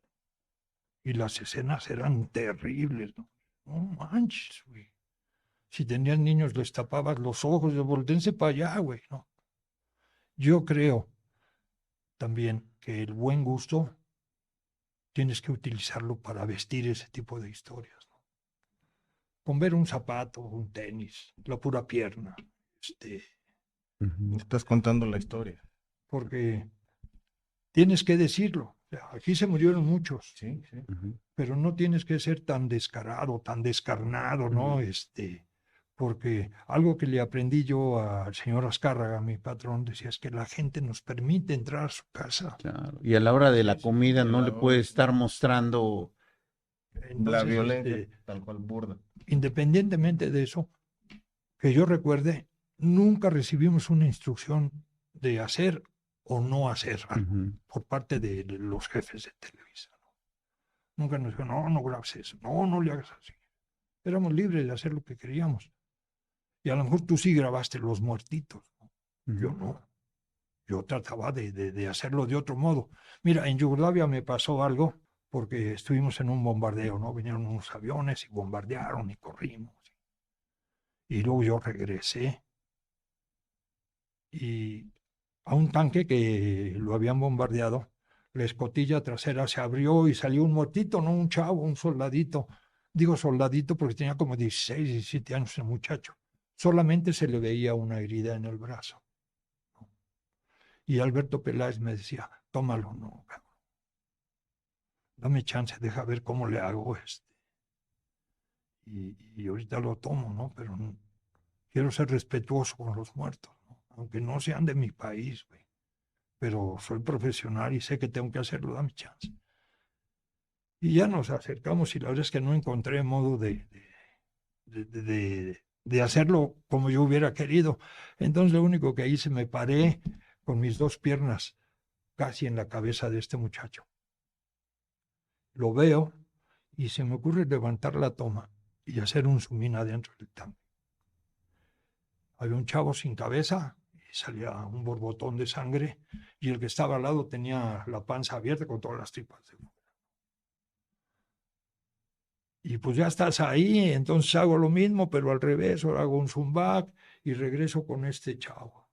Y las escenas eran terribles, ¿no? No manches, güey. Si tenían niños, les tapabas los ojos, de voltense para allá, güey, ¿no? Yo creo también que el buen gusto tienes que utilizarlo para vestir ese tipo de historias, ¿no? Con ver un zapato, un tenis, la pura pierna, Ujú. Estás contando la historia. porque tienes que decirlo. O sea, aquí se murieron muchos, Sí, sí. Ujú. pero no tienes que ser tan descarado, tan descarnado, ¿no? Ujú. Porque algo que le aprendí yo al señor Azcárraga, mi patrón, decía es que la gente nos permite entrar a su casa. Claro. Y a la hora de la Sí, sí. comida Y a no la le hora puede de estar comer. mostrando. La Entonces, violencia, tal cual burda. independientemente de eso, que yo recuerde, nunca recibimos una instrucción de hacer o no hacer algo Ujú. por parte de los jefes de Televisa, ¿no? Nunca nos dijeron, no, no grabes eso, no, no le hagas así. Éramos libres de hacer lo que queríamos. Y a lo mejor tú sí grabaste los muertitos, ¿no? Yo Ujú. no. Yo trataba de hacerlo de otro modo. Mira, en Yugoslavia me pasó algo porque estuvimos en un bombardeo, ¿no? Vinieron unos aviones y bombardearon y corrimos. Y luego yo regresé y a un tanque que lo habían bombardeado, la escotilla trasera se abrió y salió un muertito, no un chavo, un soldadito. Digo soldadito porque tenía como 16, 17 años el muchacho. Solamente se le veía una herida en el brazo. Y Alberto Peláez me decía, tómalo, no, cabrón. Dame chance, deja ver cómo le hago y ahorita lo tomo, ¿no? Pero quiero ser respetuoso con los muertos, ¿no? Aunque no sean de mi país, güey. Pero soy profesional y sé que tengo que hacerlo, dame chance. Y ya nos acercamos y la verdad es que no encontré modo de hacerlo como yo hubiera querido. Entonces lo único que hice, me paré con mis dos piernas casi en la cabeza de este muchacho. Lo veo y se me ocurre levantar la toma y hacer un zoom in adentro del tanque. Había un chavo sin cabeza y salía un borbotón de sangre y el que estaba al lado tenía la panza abierta con todas las tripas de fuera. Y pues ya estás ahí, entonces hago lo mismo, pero al revés, ahora hago un zoom back y regreso con este chavo.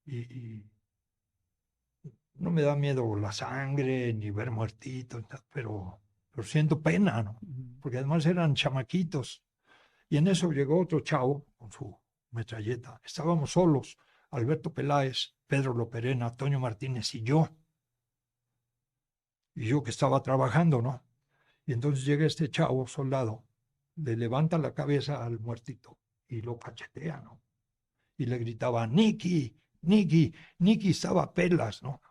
Y no me da miedo la sangre ni ver muertitos, pero siento pena, ¿no? Ujú. Porque además eran chamaquitos. Y en eso llegó otro chavo con su metralleta. Estábamos solos, Alberto Peláez, Pedro Loperena, Toño Martínez y yo. Y yo que estaba trabajando, ¿no? Y entonces llega este chavo, soldado, le levanta la cabeza al muertito y lo cachetea, ¿no? Y le gritaba, Nicky, Nicky, Nicky estaba a pelas, ¿no?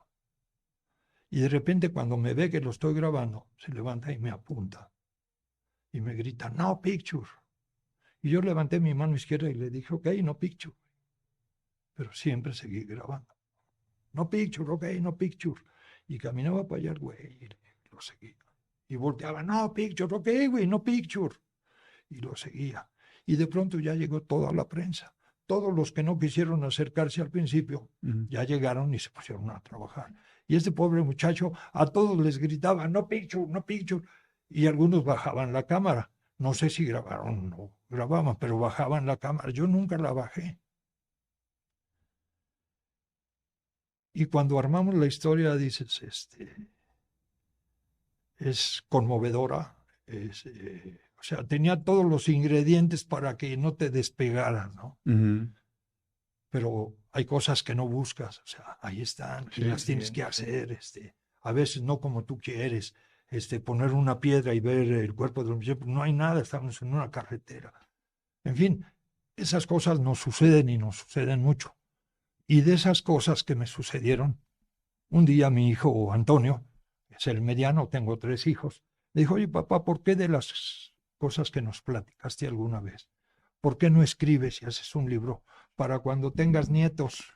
Y de repente cuando me ve que lo estoy grabando, se levanta y me apunta. Y me grita, no picture. Y yo levanté mi mano izquierda y le dije, ok, no picture. Pero siempre seguí grabando. No picture, ok, no picture. Y caminaba para allá el güey y lo seguía. Y volteaba, no picture, ok, güey, no picture. Y lo seguía. Y de pronto ya llegó toda la prensa. Todos los que no quisieron acercarse al principio Ujú. ya llegaron y se pusieron a trabajar. Y este pobre muchacho a todos les gritaba, no picture, no picture. Y algunos bajaban la cámara. No sé si grabaron o no grababan, pero bajaban la cámara. Yo nunca la bajé. Y cuando armamos la historia, dices, es conmovedora. O sea, tenía todos los ingredientes para que no te despegaran, ¿no? Ujú. Pero hay cosas que no buscas, o sea, ahí están y Sí, las sí, tienes que sí. hacer, a veces no como tú quieres, poner una piedra y ver el cuerpo de un muchacho. No hay nada, estamos en una carretera. En fin, esas cosas nos suceden y nos suceden mucho. Y de esas cosas que me sucedieron, un día mi hijo Antonio, que es el mediano, tengo 3 hijos, me dijo, oye papá, ¿por qué de las cosas que nos platicaste alguna vez, por qué no escribes y haces un libro para cuando tengas nietos?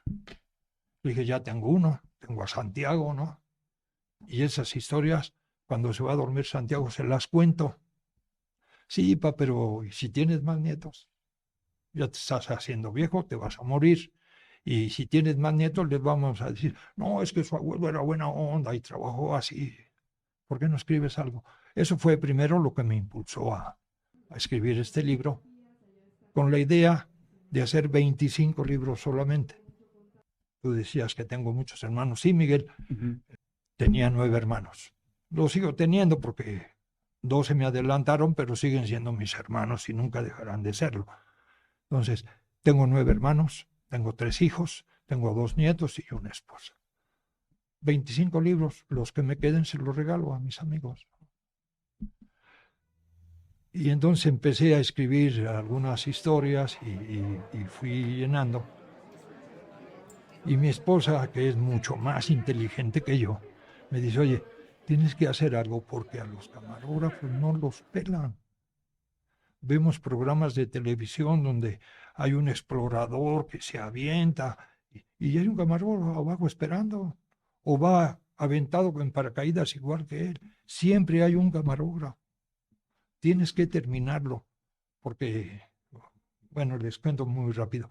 Le dije, ya tengo uno, tengo a Santiago, ¿no? Y esas historias, cuando se va a dormir Santiago, se las cuento. Sí, pa, pero ¿y si tienes más nietos? Ya te estás haciendo viejo, te vas a morir. Y si tienes más nietos, les vamos a decir, no, es que su abuelo era buena onda y trabajó así. ¿Por qué no escribes algo? Eso fue primero lo que me impulsó a escribir este libro, con la idea de hacer 25 libros solamente. Tú decías que tengo muchos hermanos. Sí, Miguel, tenía 9 hermanos. Lo sigo teniendo porque 2 se me adelantaron, pero siguen siendo mis hermanos y nunca dejarán de serlo. Entonces, tengo 9 hermanos, tengo 3 hijos, tengo 2 nietos y una esposa. 25 libros, los que me queden se los regalo a mis amigos. Y entonces empecé a escribir algunas historias y fui llenando. Y mi esposa, que es mucho más inteligente que yo, me dice, oye, tienes que hacer algo porque a los camarógrafos no los pelan. Vemos programas de televisión donde hay un explorador que se avienta y hay un camarógrafo abajo esperando, o va aventado en paracaídas igual que él. Siempre hay un camarógrafo. Tienes que terminarlo, porque, bueno, les cuento muy rápido.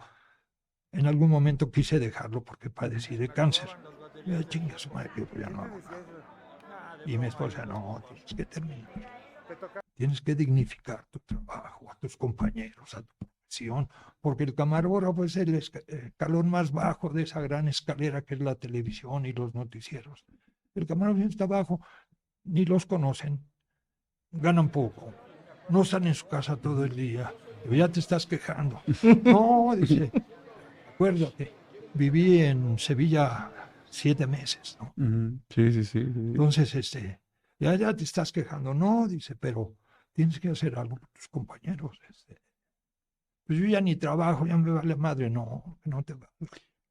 En algún momento quise dejarlo porque padecí de cáncer. Ya chinga su madre, ya no hago nada. Y mi esposa, no, tienes que terminar. Tienes que dignificar tu trabajo, a tus compañeros, a tu profesión, porque el camarógrafo es el escalón más bajo de esa gran escalera que es la televisión y los noticieros. El camarógrafo está abajo, ni los conocen, ganan poco, no están en su casa todo el día. Ya te estás quejando. No, dice, acuérdate, viví en Sevilla 7 meses, ¿no? Sí, sí, sí. Entonces, ya te estás quejando. No, dice, pero tienes que hacer algo por tus compañeros. Pues yo ya ni trabajo, ya me vale madre. No, que no te va.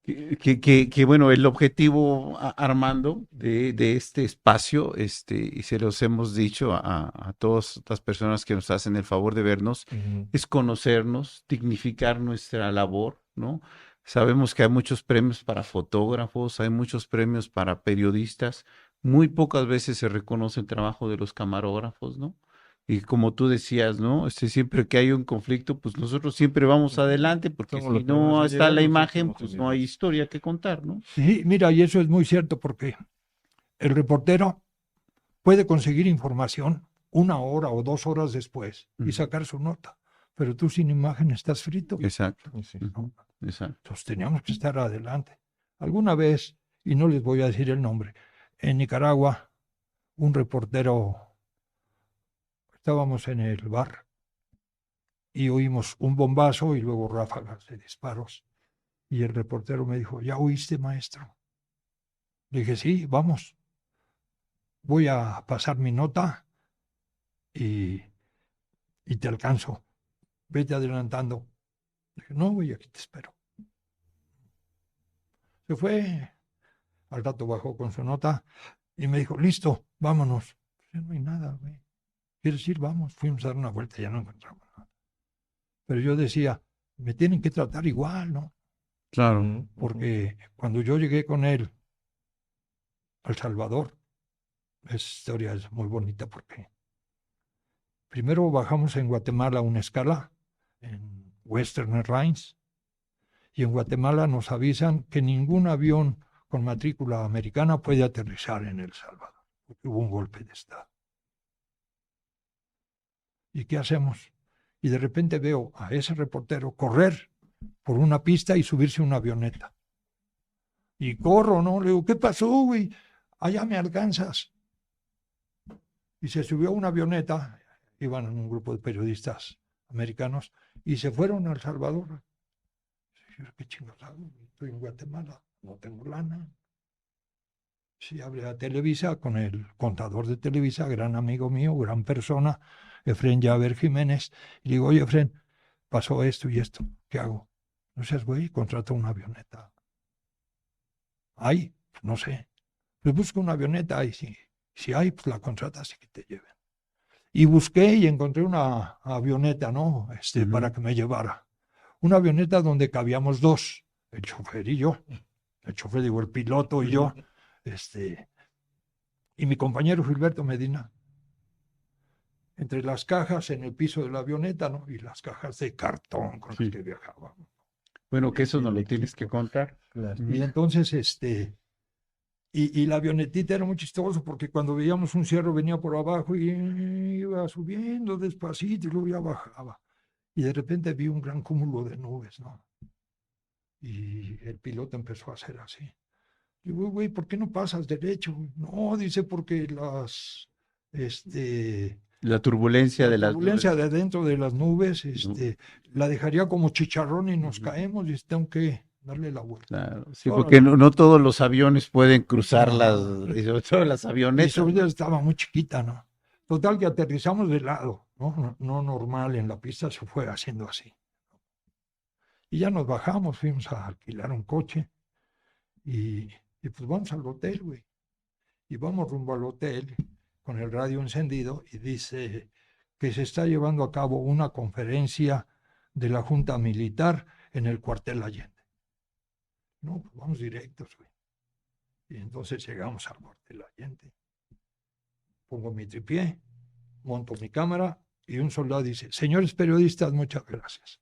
Que, bueno, el objetivo, Armando, de este espacio, y se los hemos dicho a todas las personas que nos hacen el favor de vernos, es conocernos, dignificar nuestra labor, ¿no? Sabemos que hay muchos premios para fotógrafos, hay muchos premios para periodistas, muy pocas veces se reconoce el trabajo de los camarógrafos, ¿no? Y como tú decías, ¿no? Siempre que hay un conflicto, pues nosotros siempre vamos adelante, porque Somos los si no primeros en está llegar, la los imagen, últimos en pues no hay irnos. historia que contar, ¿no? Sí, mira, y eso es muy cierto porque el reportero puede conseguir información 1 hora o 2 horas después y sacar su nota, pero tú sin imagen estás frito. Exacto. Y sí. Ujú, exacto. Entonces teníamos que estar adelante. Alguna vez, y no les voy a decir el nombre, en Nicaragua, un reportero, estábamos en el bar y oímos un bombazo y luego ráfagas de disparos. Y el reportero me dijo, ¿ya oíste, maestro? Le dije, sí, vamos. Voy a pasar mi nota y, y te alcanzo. Vete adelantando. Le dije, no, güey, aquí te espero. Se fue. Al rato bajó con su nota y me dijo, listo, vámonos. Ya no hay nada, güey. ¿Quieres ir? Vamos. Fuimos a dar una vuelta, ya no encontramos nada. Pero yo decía, me tienen que tratar igual, ¿no? Claro. Porque cuando yo llegué con él a El Salvador, esa historia es muy bonita porque primero bajamos en Guatemala una escala, en Western Airlines, y en Guatemala nos avisan que ningún avión con matrícula americana puede aterrizar en El Salvador, porque hubo un golpe de Estado. ¿Y qué hacemos? Y de repente veo a ese reportero correr por una pista y subirse a una avioneta. Y corro, ¿no? Le digo, ¿qué pasó, güey? Allá me alcanzas. Y se subió a una avioneta, iban en un grupo de periodistas americanos, y se fueron a El Salvador. Y yo, ¿qué chingados hago? Estoy en Guatemala, no tengo lana. Sí, hablé a Televisa con el contador de Televisa, gran amigo mío, gran persona, Efren Yaver Jiménez. Y le digo, oye, Efren, pasó esto y esto, ¿qué hago? No seas güey, contrata una avioneta. ¿Hay? No sé. Pues busca una avioneta y si hay, pues la contratas y que te lleven. Y busqué y encontré una avioneta, ¿no? Para que me llevara. Una avioneta donde cabíamos dos, el chofer y yo. El chofer, digo, el piloto y yo. Y mi compañero Gilberto Medina. Entre las cajas en el piso de la avioneta, ¿no? Y las cajas de cartón con las que viajaba. Bueno, que eso no lo tienes que contar. Claro. Y entonces, y la avionetita era muy chistoso porque cuando veíamos un cerro venía por abajo y iba subiendo despacito y luego ya bajaba. Y de repente vi un gran cúmulo de nubes, ¿no? Y el piloto empezó a hacer así. Digo, güey, ¿por qué no pasas derecho? No, dice, porque La turbulencia la de las turbulencia nubes. de dentro de las nubes, la dejaría como chicharrón y nos Ujú. caemos y tengo que darle la vuelta. Claro, sí, Órale. porque no todos los aviones pueden cruzar No. y sobre todo las Y avionetas. sobre todo estaba muy chiquita, ¿no? Total que aterrizamos de lado, ¿no? No normal, en la pista se fue haciendo así. Y ya nos bajamos, fuimos a alquilar un coche y pues vamos al hotel, güey. Y vamos rumbo al hotel con el radio encendido y dice que se está llevando a cabo una conferencia de la Junta Militar en el cuartel Allende. No, pues vamos directos, güey. Y entonces llegamos al cuartel Allende. Pongo mi tripié, monto mi cámara y un soldado dice, señores periodistas, muchas gracias.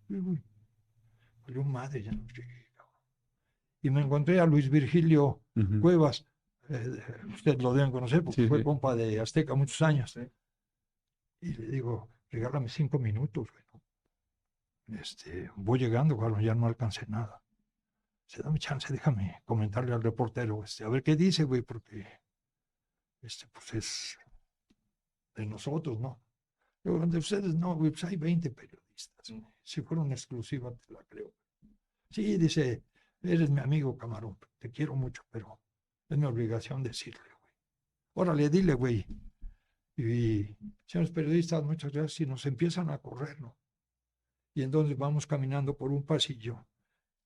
Y, güey, yo madre, ya no llegué. Y me encontré a Luis Virgilio Ujú. Cuevas, usted lo deben conocer porque Sí, fue sí. compa de Azteca muchos años. Y le digo, regálame 5 minutos, güey. Voy llegando, claro, ya no alcancé nada. Se da mi chance, déjame comentarle al reportero, a ver qué dice, güey, porque pues es de nosotros, ¿no? Digo, de ustedes no, güey, pues hay 20 periodistas. Si fuera una exclusiva, te la creo. Sí, dice, eres mi amigo, Camarón, te quiero mucho, pero es mi obligación decirle, güey. Órale, dile, güey. Y, señores periodistas, muchas gracias, y nos empiezan a correr, ¿no? Y entonces vamos caminando por un pasillo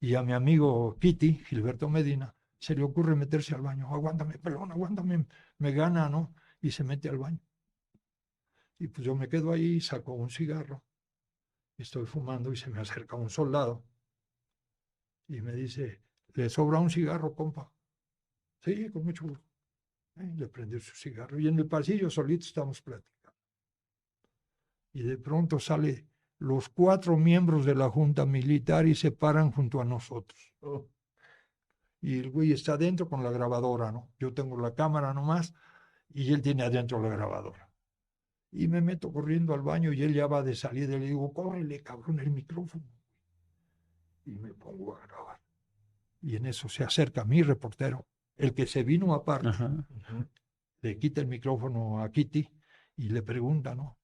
y a mi amigo Kitty, Gilberto Medina, se le ocurre meterse al baño. Aguántame, perdón, aguántame, me gana, ¿no? Y se mete al baño. Y pues yo me quedo ahí, saco un cigarro, estoy fumando y se me acerca un soldado y me dice, ¿le sobra un cigarro, compa? Sí, con mucho gusto. Le prendió su cigarro y en el pasillo solito estamos platicando. Y de pronto sale los 4 miembros de la Junta Militar y se paran junto a nosotros. Y el güey está adentro con la grabadora, ¿no? Yo tengo la cámara nomás y él tiene adentro la grabadora. Y me meto corriendo al baño y él ya va de salida y le digo, córrele, cabrón, el micrófono. Y me pongo a grabar. Y en eso se acerca mi reportero, el que se vino aparte, Ajá. le quita el micrófono a Kitty y le pregunta, ¿no?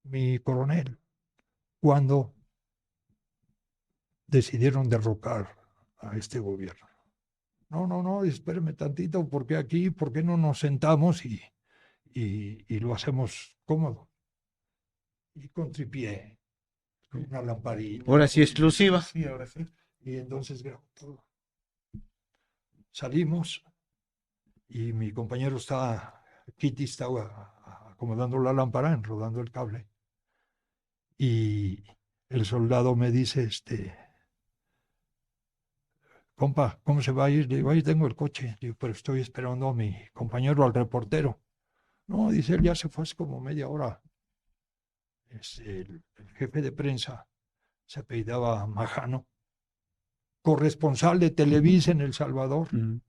Mi coronel, ¿cuándo decidieron derrocar a este gobierno? No, espéreme tantito, porque aquí, ¿por qué no nos sentamos y lo hacemos cómodo? Y con tripié, con una lamparita. Ahora sí, exclusiva. Sí, ahora sí. Y entonces grabo todo. Salimos y mi compañero Kitty estaba acomodando la lámpara, enrodando el cable. Y el soldado me dice, compa, ¿cómo se va a ir? Le digo, ahí tengo el coche. Le digo, pero estoy esperando a mi compañero, al reportero. No, dice, él ya se fue hace como media hora. El jefe de prensa se apellidaba Majano, corresponsal de Televisa en El Salvador. Ujú.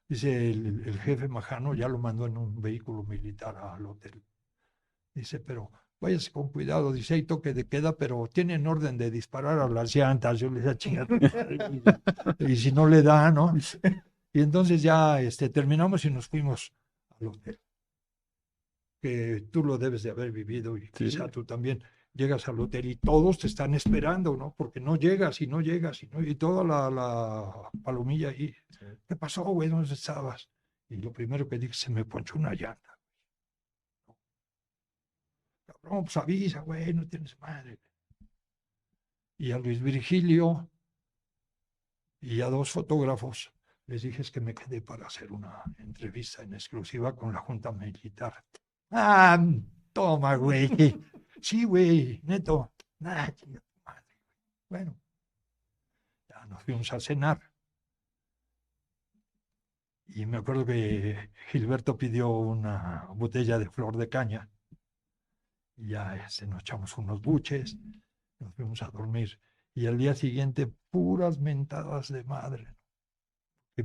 Dice, el jefe Majano ya lo mandó en un vehículo militar al hotel. Dice, pero váyase con cuidado. Dice, hay toque de queda, pero tienen orden de disparar a las llantas. Yo le decía, chingate. Y si no le da, ¿no? Y entonces ya terminamos y nos fuimos al hotel. Que tú lo debes de haber vivido y Sí. quizá tú también. llegas al hotel y todos te están esperando, ¿no? Porque no llegas y no llegas y toda la palomilla ahí. ¿Qué pasó, güey? ¿Dónde estabas? Y lo primero que dije, se me ponchó una llanta. Cabrón, pues avisa, güey, no tienes madre. Y a Luis Virgilio y a 2 fotógrafos les dije es que me quedé para hacer una entrevista en exclusiva con la Junta Militar. Ah, toma, güey. Sí, güey, neto. Ah, chinga tu madre, güey. Bueno, ya nos fuimos a cenar. Y me acuerdo que Gilberto pidió una botella de flor de caña. Y ya nos echamos unos buches, nos fuimos a dormir. Y al día siguiente, puras mentadas de madre. Que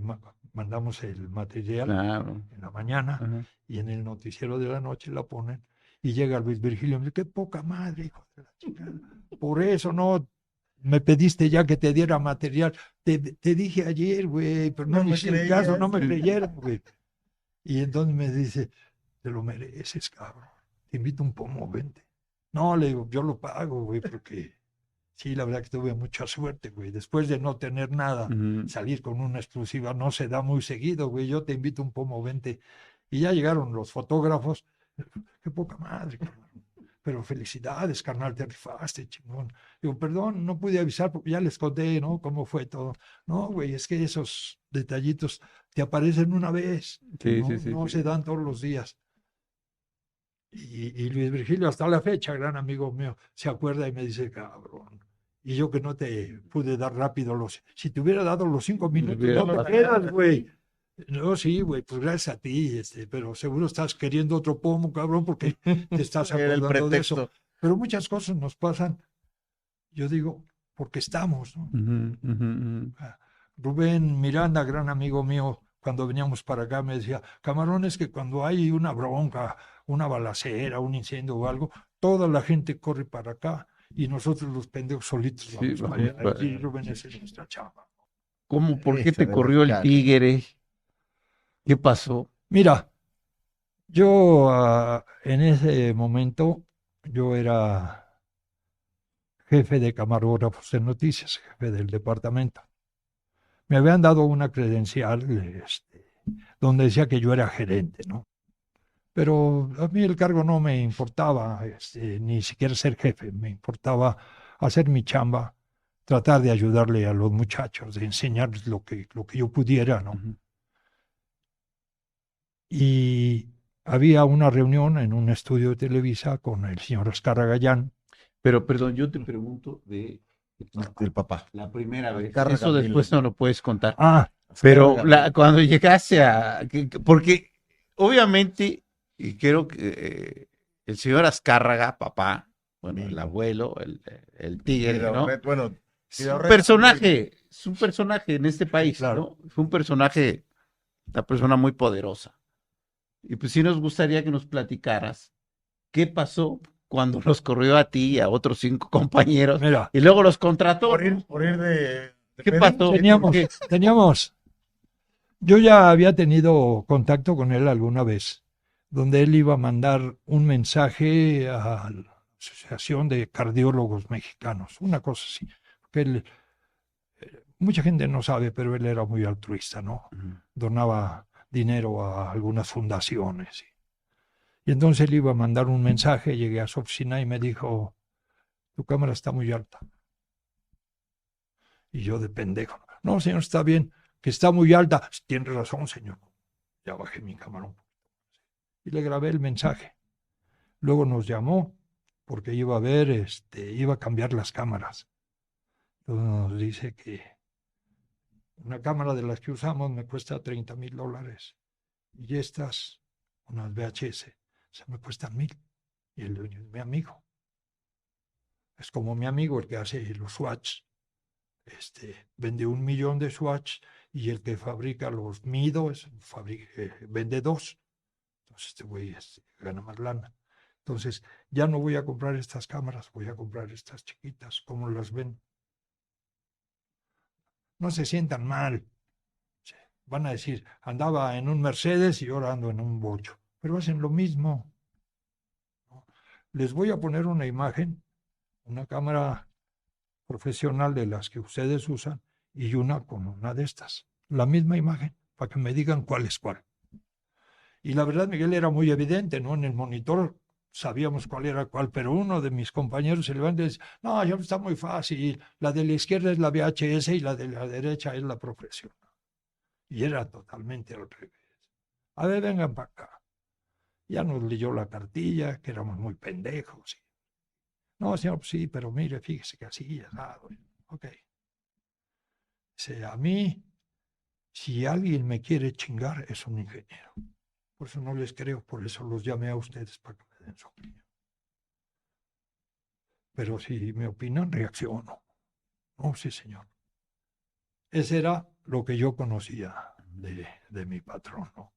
mandamos el material Claro. en la mañana Ajá. y en el noticiero de la noche la ponen. Y llega Luis Virgilio y me dice, qué poca madre, hijo de la chingada. Por eso no me pediste ya que te diera material. Te dije ayer, güey, pero no No me me hiciste caso, creías. no me creyeron, güey. Y entonces me dice, te lo mereces, cabrón. Te invito a un pomo, vente. No, le digo, yo lo pago, güey, porque sí, la verdad que tuve mucha suerte, güey. Después de no tener nada, Ujú. salir con una exclusiva no se da muy seguido, güey. Yo te invito a un pomo, vente. Y ya llegaron los fotógrafos. Qué poca madre, cabrón. Pero felicidades, carnal, te rifaste, chingón. Digo, perdón, no pude avisar porque ya les conté, ¿no? Cómo fue todo. No, güey, es que esos detallitos te aparecen una vez, Sí, no, sí, sí, no sí. se dan todos los días. Y Luis Virgilio, hasta la fecha, gran amigo mío, se acuerda y me dice, cabrón. Y yo que no te pude dar rápido si te hubiera dado los 5 minutos, hubiera no te pasado. quedas, güey. No, sí, güey, pues gracias a ti, pero seguro estás queriendo otro pomo, cabrón, porque te estás Era el acordando de eso. pretexto. Pero muchas cosas nos pasan, yo digo, porque estamos, ¿no? Ujú, ujú, ujú. Rubén Miranda, gran amigo mío, cuando veníamos para acá me decía, Camarón, es que cuando hay una bronca, una balacera, un incendio o algo, toda la gente corre para acá y nosotros los pendejos solitos Sí, vamos para vamos allá. para- Y Rubén, esa es nuestra chamba. ¿Cómo? ¿Por qué Ese te de los corrió el cacos. tigre? ¿Qué pasó? Mira, yo en ese momento, yo era jefe de camarógrafos de noticias, jefe del departamento. Me habían dado una credencial donde decía que yo era gerente, ¿no? Pero a mí el cargo no me importaba, ni siquiera ser jefe, me importaba hacer mi chamba, tratar de ayudarle a los muchachos, de enseñarles lo que yo pudiera, ¿no? Ujú. Y había una reunión en un estudio de Televisa con el señor Oscar Gallán. Pero, perdón, yo te pregunto de Del papá. la primera vez. Azcárraga Eso después Miller. no lo puedes contar. Ah, Pero Azcárraga Miller. cuando llegaste porque obviamente, y creo que el señor Azcárraga, papá, bueno, el Hijo. abuelo, el tigre, ¿no? Vidaurret, bueno, Es un Vidaurret es un personaje en este país, claro. ¿no? Fue un personaje, una persona muy poderosa. Y pues sí nos gustaría que nos platicaras qué pasó cuando los corrió a ti y a otros 5 compañeros Mira, y luego los contrató. por ir de ¿Qué pedi- pasó? teníamos, ¿Por qué? teníamos, yo ya había tenido contacto con él alguna vez, donde él iba a mandar un mensaje a la Asociación de Cardiólogos Mexicanos, una cosa así. Porque él, mucha gente no sabe, pero él era muy altruista, ¿no? Ujú. Donaba dinero a algunas fundaciones. Y entonces él iba a mandar un mensaje, llegué a su oficina y me dijo, tu cámara está muy alta. Y yo de pendejo, no, señor, está bien, que está muy alta. Tiene razón, señor. Ya bajé mi cámara un poco. Y le grabé el mensaje. Luego nos llamó porque iba a ver, iba a cambiar las cámaras. Entonces nos dice que una cámara de las que usamos me cuesta $30,000 y estas, unas VHS, se me cuestan 1,000. Y el dueño es mi amigo. Es como mi amigo el que hace los Swatch. Vende 1,000,000 de Swatch y el que fabrica los Mido vende 2. Entonces este güey gana más lana. Entonces ya no voy a comprar estas cámaras, voy a comprar estas chiquitas. ¿Cómo las ven? No se sientan mal. Van a decir, andaba en un Mercedes y ahora ando en un bocho. Pero hacen lo mismo, ¿no? Les voy a poner una imagen una cámara profesional de las que ustedes usan y una con una de estas. La misma imagen, para que me digan cuál es cuál. Y la verdad, Miguel, era muy evidente, ¿no? En el monitor sabíamos cuál era cuál, pero uno de mis compañeros se levanta y dice, no, ya está muy fácil, la de la izquierda es la VHS y la de la derecha es la profesional. Y era totalmente al revés. A ver, vengan para acá. Ya nos leyó la cartilla, que éramos muy pendejos. No, señor, pues sí, pero mire, fíjese que así, asado. Ok. Dice, a mí, si alguien me quiere chingar, es un ingeniero. Por eso no les creo, por eso los llamé a ustedes para que me den su opinión. Pero si me opinan, reacciono. No, sí, señor. Ese era lo que yo conocía de mi patrón, ¿no?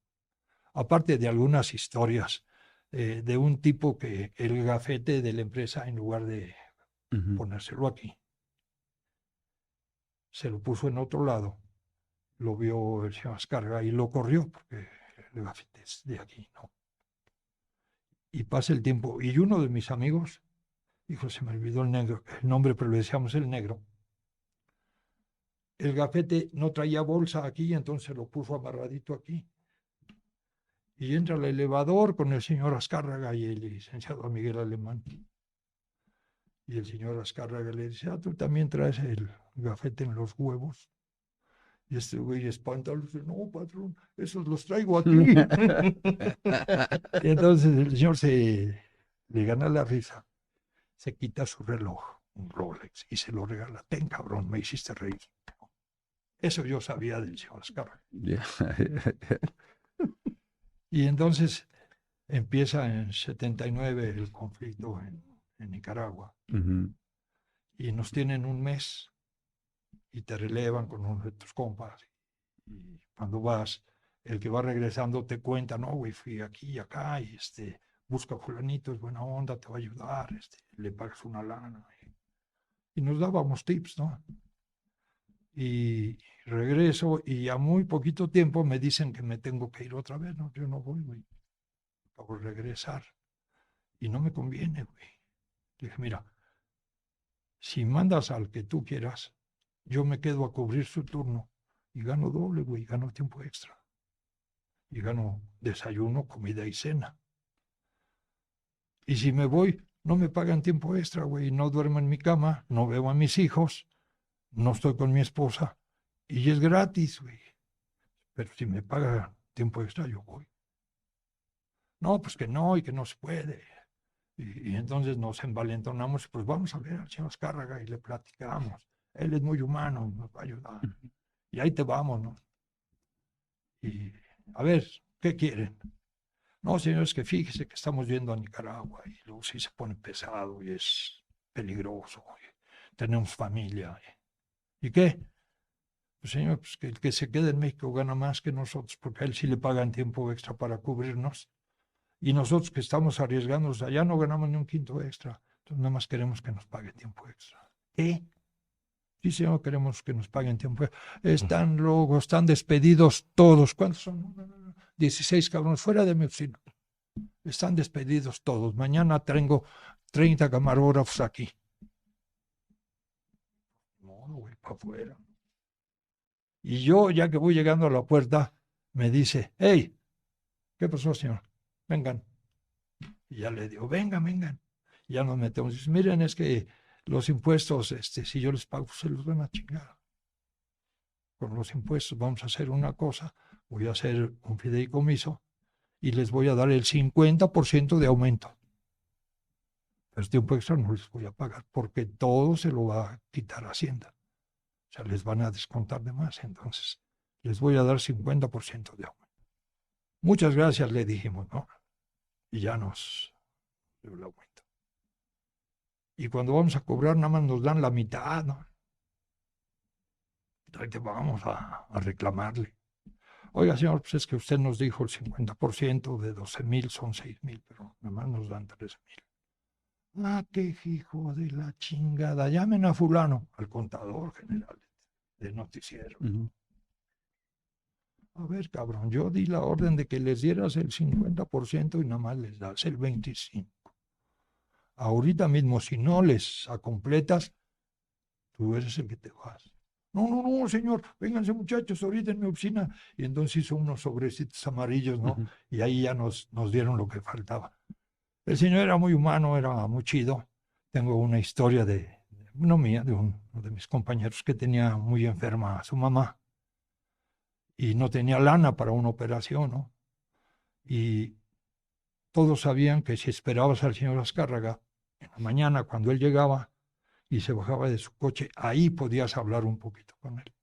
Aparte de algunas historias de un tipo que el gafete de la empresa, en lugar de ponérselo aquí, se lo puso en otro lado, lo vio el señor Ascarga y lo corrió, porque el gafete es de aquí, ¿no? Y pasa el tiempo, y uno de mis amigos, hijo, se me olvidó el nombre, pero le decíamos el negro, el gafete no traía bolsa aquí, entonces lo puso amarradito aquí. Y entra al elevador con el señor Azcárraga y el licenciado Miguel Alemán. Y el señor Azcárraga le dice, tú también traes el gafete en los huevos. Y este güey espanta, le dice, no, patrón, esos los traigo aquí. Y entonces el señor le gana la risa, se quita su reloj, un Rolex, y se lo regala. Ten, cabrón, me hiciste reír. Eso yo sabía del señor Azcárraga. Y entonces empieza en 79 el conflicto en Nicaragua. Y nos tienen un mes y te relevan con uno de tus compas. Y cuando vas, el que va regresando te cuenta, no, güey, fui aquí y acá y busca a fulanito, es buena onda, te va a ayudar, le pagas una lana. Y nos dábamos tips, ¿no? Y regreso y a muy poquito tiempo me dicen que me tengo que ir otra vez, no, yo no voy, güey. Acabo de regresar y no me conviene, güey. Le dije, mira, si mandas al que tú quieras, yo me quedo a cubrir su turno y gano doble, güey, gano tiempo extra. Y gano desayuno, comida y cena. Y si me voy, no me pagan tiempo extra, güey, no duermo en mi cama, no veo a mis hijos, no estoy con mi esposa y es gratis, güey. Pero si me pagan tiempo extra, yo voy. No, pues que no y que no se puede. Y entonces nos envalentonamos, pues vamos a ver al señor Azcárraga y le platicamos. Él es muy humano, nos va a ayudar. Y ahí te vamos, ¿no? Y a ver, ¿qué quieren? No, señores, que fíjese que estamos yendo a Nicaragua y luego sí se pone pesado y es peligroso. Y tenemos familia. ¿Y qué? Pues señor, pues que el que se quede en México gana más que nosotros, porque a él sí le pagan tiempo extra para cubrirnos. Y nosotros que estamos arriesgándonos allá no ganamos ni un quinto extra. Entonces nada más queremos que nos pague tiempo extra. ¿Qué? Sí, señor, queremos que nos paguen tiempo extra. Están despedidos todos. ¿Cuántos son? 16 cabrones fuera de mi oficina. Están despedidos todos. Mañana tengo 30 camarógrafos aquí. No, güey, para afuera. Y yo, ya que voy llegando a la puerta, me dice, hey, ¿qué pasó, señor? Vengan. Y ya le digo, vengan. Y ya nos metemos. Y dice, miren, es que los impuestos, si yo les pago, se los van a chingar. Con los impuestos vamos a hacer una cosa, voy a hacer un fideicomiso y les voy a dar el 50% de aumento. Pero tiempo extra no les voy a pagar porque todo se lo va a quitar Hacienda. O sea, les van a descontar de más. Entonces, les voy a dar 50% de aumento. Muchas gracias, le dijimos, ¿no? Y ya nos dio el aumento. Y cuando vamos a cobrar, nada más nos dan la mitad, ¿no? Entonces vamos a reclamarle. Oiga, señor, pues es que usted nos dijo el 50% de 12,000 son 6,000, pero nada más nos dan 3,000. Ah, qué hijo de la chingada. Llamen a fulano, al contador general de noticiero. A ver, cabrón, yo di la orden de que les dieras el 50% y nada más les das el 25%. ahorita mismo, si no les acompletas, tú eres el que te vas. No, no, no, señor, vénganse muchachos, ahorita en mi oficina. Y entonces hizo unos sobrecitos amarillos, ¿no? Y ahí ya nos dieron lo que faltaba. El señor era muy humano, era muy chido. Tengo una historia no mía, de uno de mis compañeros que tenía muy enferma a su mamá y no tenía lana para una operación, ¿no? Y todos sabían que si esperabas al señor Azcárraga, en la mañana cuando él llegaba y se bajaba de su coche, ahí podías hablar un poquito con él.